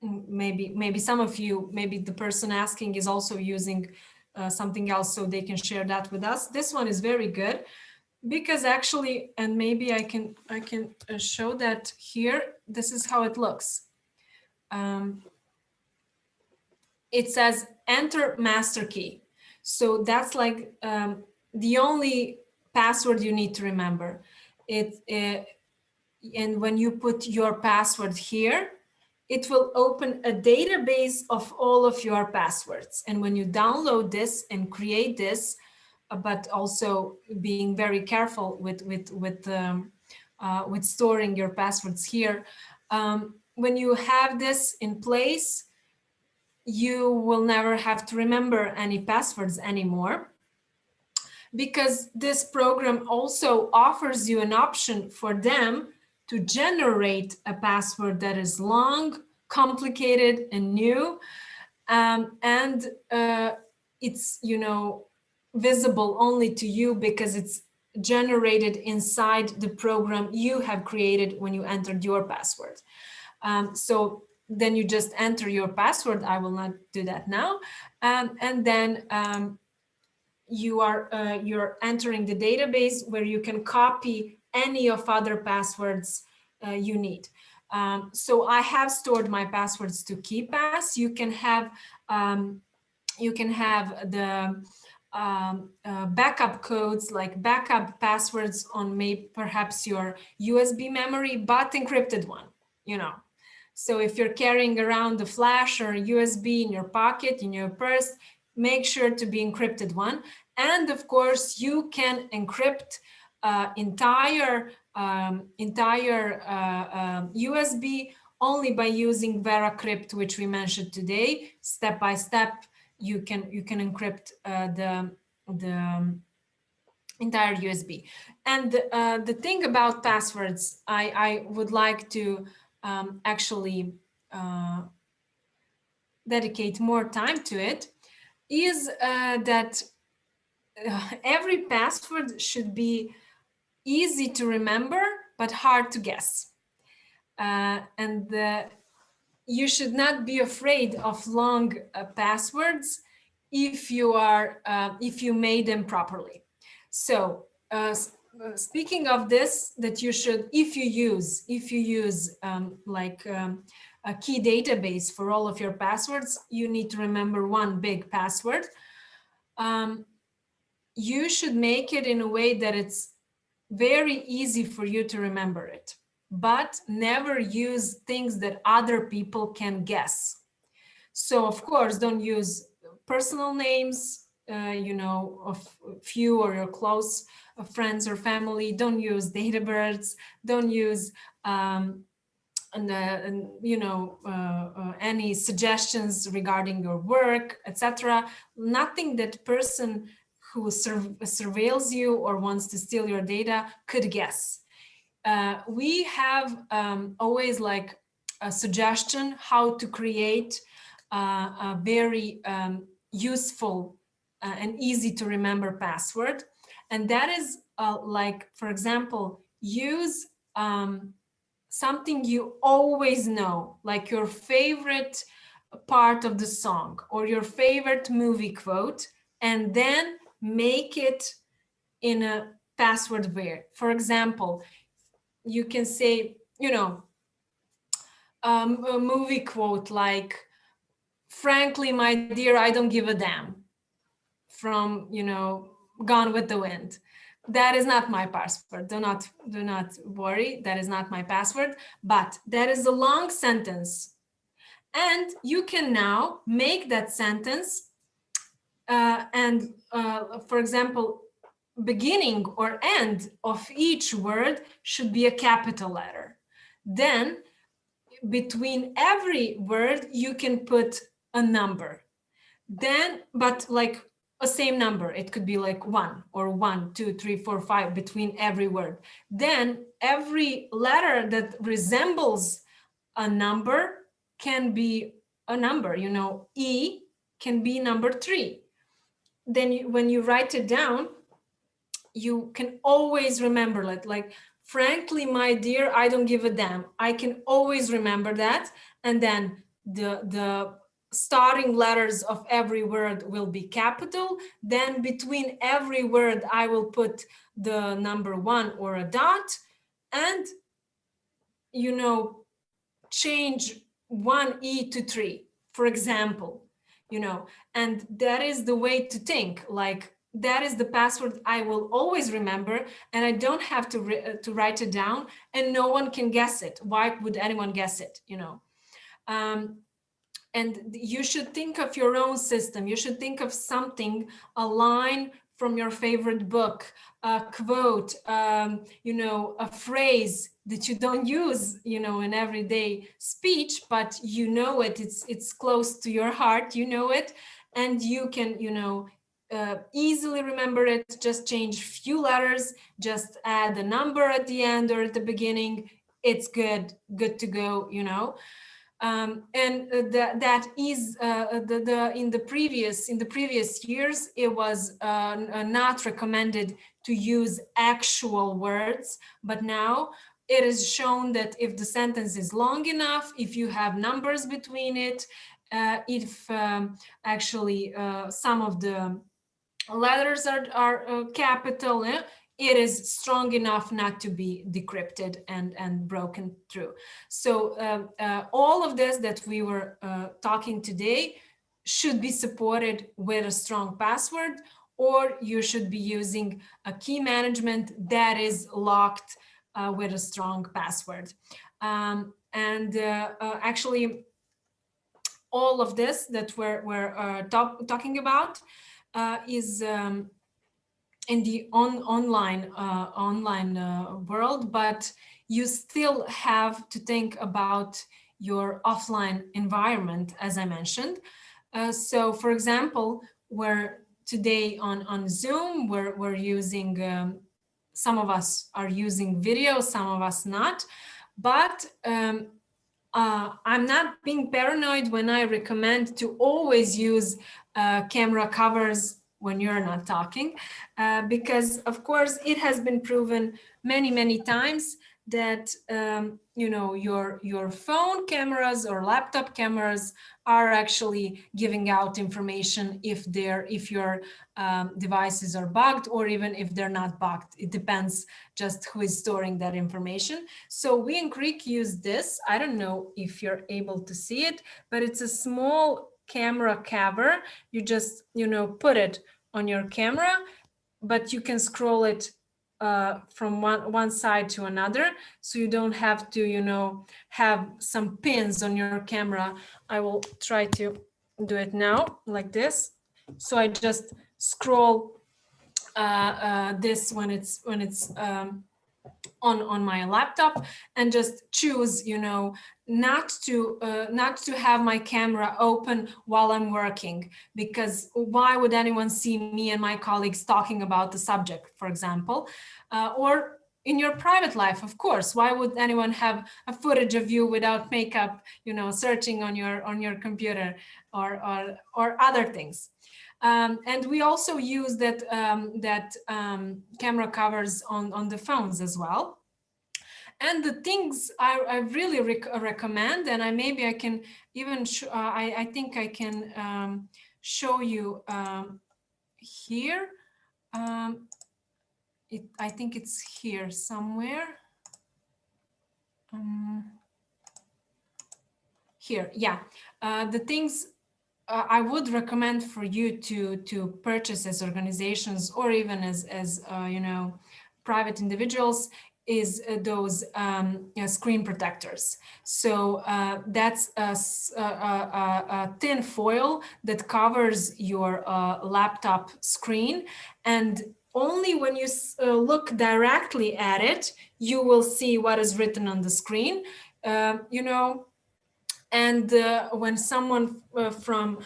Maybe some of you, maybe the person asking is also using something else, so they can share that with us. This one is very good, because actually, and maybe I can show that here. This is how it looks. It says enter master key. So that's like the only password you need to remember. And when you put your password here, it will open a database of all of your passwords. And when you download this and create this, but also being very careful with storing your passwords here. When you have this in place, you will never have to remember any passwords anymore. because this program also offers you an option for them to generate a password that is long, complicated, and new. And it's, visible only to you because it's generated inside the program you have created when you entered your password. So then you just enter your password. I will not do that now. And then you're entering the database where you can copy any of other passwords you need. So I have stored my passwords to KeePass. You can have the backup codes, like backup passwords on perhaps your USB memory, but encrypted one, So if you're carrying around a flash or a USB in your pocket, in your purse, make sure to be encrypted one. And of course, you can encrypt entire USB only by using VeraCrypt, which we mentioned today. Step by step, you can encrypt the entire USB. And the thing about passwords, I would like to actually dedicate more time to it, is that every password should be easy to remember, but hard to guess. And you should not be afraid of long passwords if you made them properly. So speaking of this, that you should, if you use a key database for all of your passwords, you need to remember one big password. You should make it in a way that it's very easy for you to remember it, but never use things that other people can guess. So of course, don't use personal names, of few or your close friends or family. Don't use date of births. Don't use any suggestions regarding your work, etc. Nothing that person who surveils you or wants to steal your data could guess. We have always like a suggestion how to create a very useful and easy to remember password. And that is like, for example, use something you always know, like your favorite part of the song or your favorite movie quote, and then make it in a password way. For example, you can say, a movie quote like, "Frankly, my dear, I don't give a damn," from, Gone with the Wind. That is not my password. Do not worry. That is not my password, but that is a long sentence. And you can now make that sentence for example, beginning or end of each word should be a capital letter. Then between every word, you can put a number. Then, but like a same number, it could be like 1 or 1, 2, 3, 4, 5 between every word. Then every letter that resembles a number can be a number, E can be number 3. Then when you write it down, you can always remember it. Like, frankly, my dear, I don't give a damn. I can always remember that. And then the starting letters of every word will be capital. Then between every word, I will put the number 1 or a dot, and, change 1 E to 3, for example, and that is the way to think. Like, that is the password I will always remember, and I don't have to write it down, and no one can guess it. Why would anyone guess it? And you should think of your own system. You should think of something, a line from your favorite book, a quote, a phrase that you don't use, in everyday speech, but it's close to your heart, it, and you can, easily remember it. Just change few letters, just add a number at the end or at the beginning. It's good to go, you know. And that is in the previous years, it was not recommended to use actual words, but now it is shown that if the sentence is long enough, if you have numbers between it, if actually some of the letters are capital, it is strong enough not to be decrypted and broken through. So all of this that we were talking today should be supported with a strong password, or you should be using a key management that is locked with a strong password. Actually, all of this that we're talking about is in the online world, but you still have to think about your offline environment, as I mentioned. So, for example, we're today on Zoom, we're using, some of us are using video, some of us not, but I'm not being paranoid when I recommend to always use camera covers when you're not talking, because of course it has been proven many times that you know, your phone cameras or laptop cameras are actually giving out information if your devices are bugged, or even if they're not bugged. It depends just who is storing that information. So we in Greek use this. I don't know if you're able to see it, but it's a small camera cover. You just, you know, put it on your camera, but you can scroll it from one side to another, so you don't have to, you know, have some pins on your camera. I will try to do it now like this. So I just scroll this when it's on my laptop, and just choose, you know, not to have my camera open while I'm working, because why would anyone see me and my colleagues talking about the subject, for example, or in your private life, of course, why would anyone have a footage of you without makeup, you know, searching on your computer or other things. And we also use that camera covers on the phones as well. And the things I really recommend, and maybe I can even I think I can show you here. I think it's here somewhere. Here, yeah. The things I would recommend for you to purchase as organizations, or even as you know, private individuals, is those screen protectors. So that's a thin foil that covers your laptop screen, and only when you look directly at it, you will see what is written on the screen. You know, and when someone from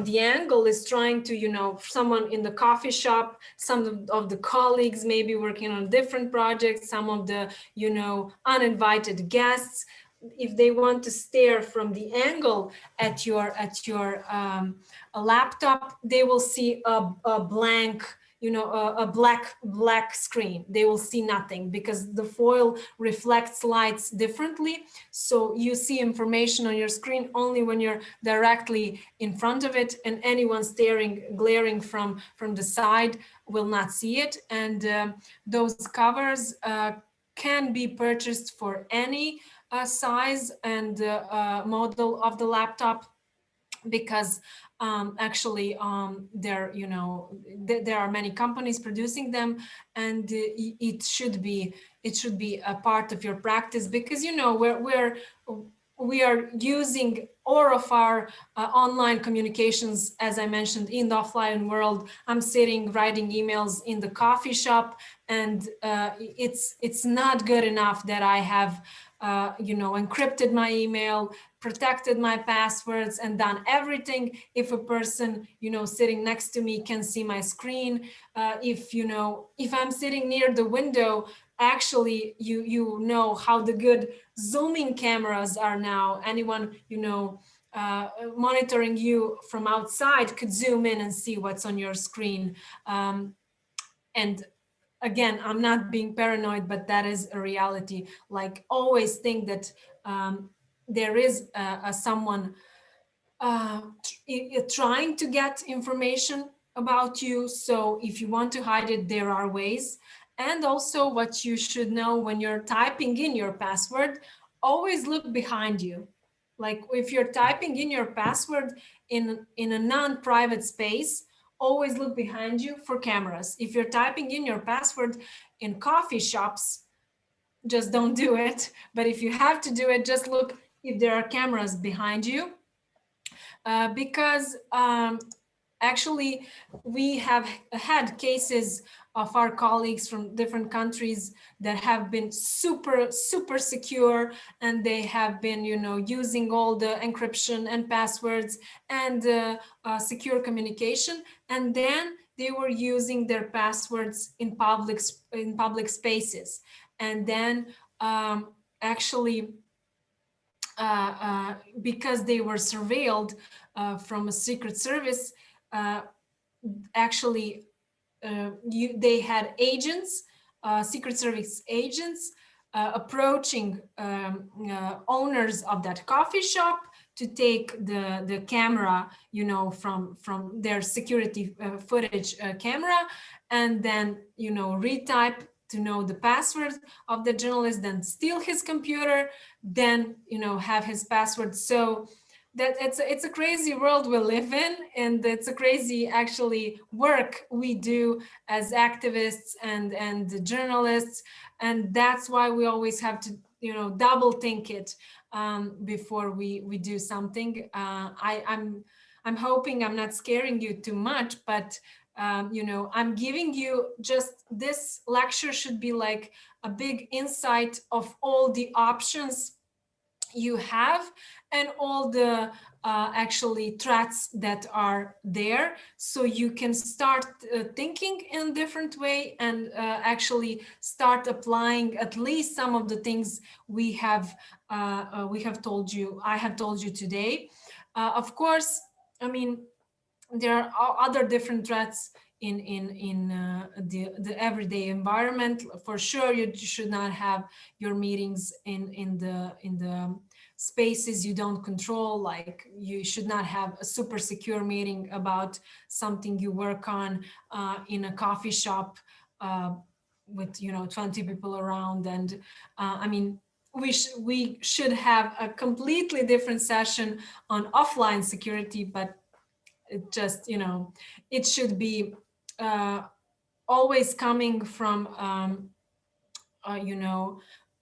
the angle is trying to, you know, someone in the coffee shop, some of the colleagues maybe working on different projects, some of the, you know, uninvited guests, if they want to stare from the angle at your laptop, they will see a blank, you know, a black screen. They will see nothing, because the foil reflects lights differently. So you see information on your screen only when you're directly in front of it, and anyone glaring from the side will not see it. And those covers can be purchased for any size and model of the laptop, because actually there, you know, there are many companies producing them, and it should be a part of your practice, because, you know, we are using all of our online communications, as I mentioned, in the offline world. I'm sitting writing emails in the coffee shop, and it's not good enough that I have encrypted my email, protected my passwords, and done everything. If a person sitting next to me can see my screen, if I'm sitting near the window, actually you know how the good zooming cameras are now. Anyone monitoring you from outside could zoom in and see what's on your screen. And again, I'm not being paranoid, but that is a reality. Like, always think that there is someone trying to get information about you. So if you want to hide it, there are ways. And also, what you should know when you're typing in your password, always look behind you. Like, if you're typing in your password in a non-private space, always look behind you for cameras. If you're typing in your password in coffee shops, just don't do it. But if you have to do it, just look if there are cameras behind you. Because actually, we have had cases of our colleagues from different countries that have been super secure, and they have been using all the encryption and passwords and secure communication, and then they were using their passwords in public spaces, and then actually because they were surveilled from a secret service, actually they had agents, secret service agents, approaching owners of that coffee shop to take the camera, from their security footage camera, and then retype to know the password of the journalist, then steal his computer, then have his password. So that it's a crazy world we live in, and it's a crazy actually work we do as activists and journalists, and that's why we always have to double think it before we do something. I'm hoping I'm not scaring you too much, but I'm giving you just, this lecture should be like a big insight of all the options you have and all the actually threats that are there, so you can start thinking in a different way and actually start applying at least some of the things we have told you, I have told you today. Of course, I mean, there are other different threats in the everyday environment. For sure, you should not have your meetings in the spaces you don't control. Like, you should not have a super secure meeting about something you work on in a coffee shop with 20 people around. And I mean, we should have a completely different session on offline security, but it just it should be always coming from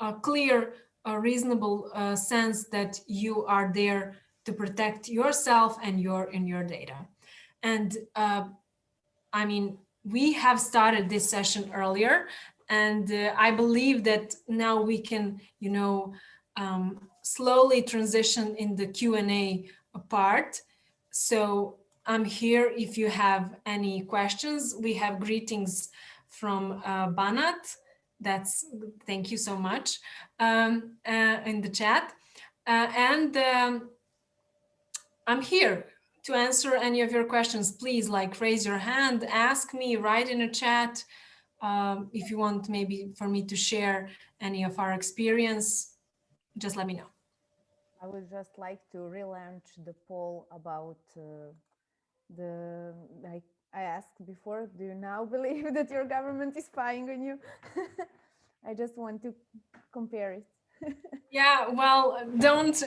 a clear, reasonable sense that you are there to protect yourself and your data. And I mean, we have started this session earlier, and I believe that now we can slowly transition in the Q&A part. So I'm here if you have any questions. We have greetings from Banat. Thank you so much in the chat. And I'm here to answer any of your questions. Please, like, raise your hand, ask me, write in a chat. If you want maybe for me to share any of our experience, just let me know. I would just like to relaunch the poll about I asked before, do you now believe that your government is spying on you? I just want to compare it. Yeah, well, don't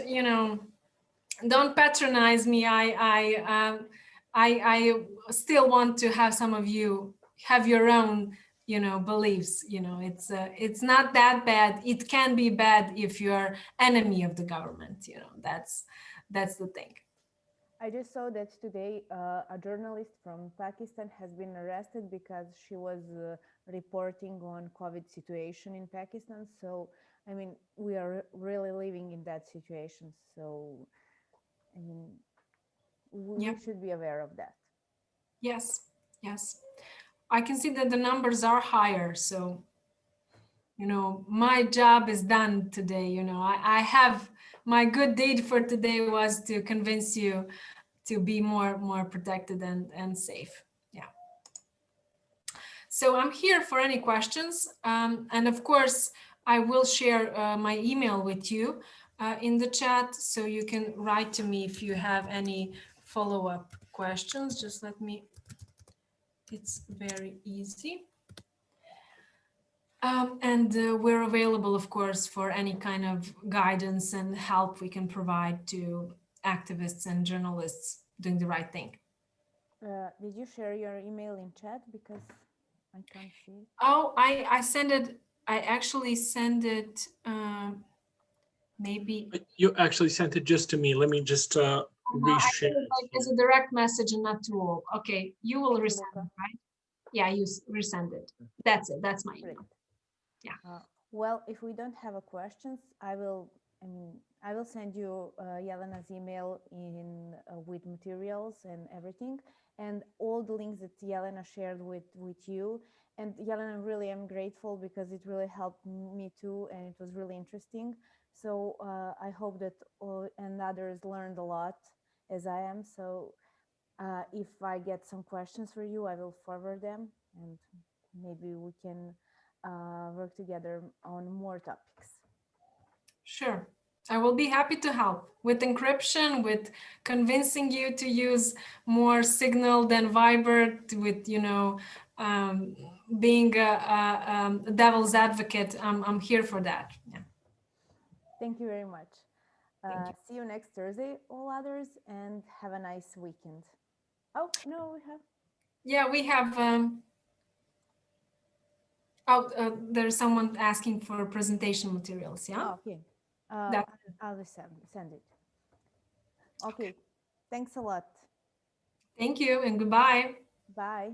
patronize me. I still want to have some of you have your own, beliefs. It's not that bad. It can be bad if you're enemy of the government. That's the thing. I just saw that today a journalist from Pakistan has been arrested because she was reporting on COVID situation in Pakistan. So, I mean, we are really living in that situation. So, I mean, we should be aware of that. Yes. I can see that the numbers are higher. So, my job is done today. I have my good deed for today was to convince you to be more protected and safe. Yeah. So I'm here for any questions. And of course, I will share my email with you in the chat, so you can write to me if you have any follow-up questions. Just let me, it's very easy. And we're available, of course, for any kind of guidance and help we can provide to activists and journalists doing the right thing. Did you share your email in chat? Because I can't see it. Oh, I send it. I actually send it. Maybe you actually sent it just to me. Let me just reshare it. Like as a direct message and not to all. Okay, you will resend it, right? Yeah, you resend it. That's it. That's my email. Yeah. Well, if we don't have a questions, I will send you Yelena's email in with materials and everything, and all the links that Yelena shared with you. And Yelena, really, I'm grateful because it really helped me too, and it was really interesting. So I hope that and others learned a lot as I am. So if I get some questions for you, I will forward them, and maybe we can work together on more topics. Sure. I will be happy to help with encryption, with convincing you to use more Signal than Viber, with being a devil's advocate. I'm here for that. Yeah. Thank you very much. See you next Thursday, all others, and have a nice weekend. Oh no, we have. Yeah, we have. There's someone asking for presentation materials. Yeah. Oh, okay. I'll send it. Okay. Thanks a lot. Thank you and goodbye. Bye.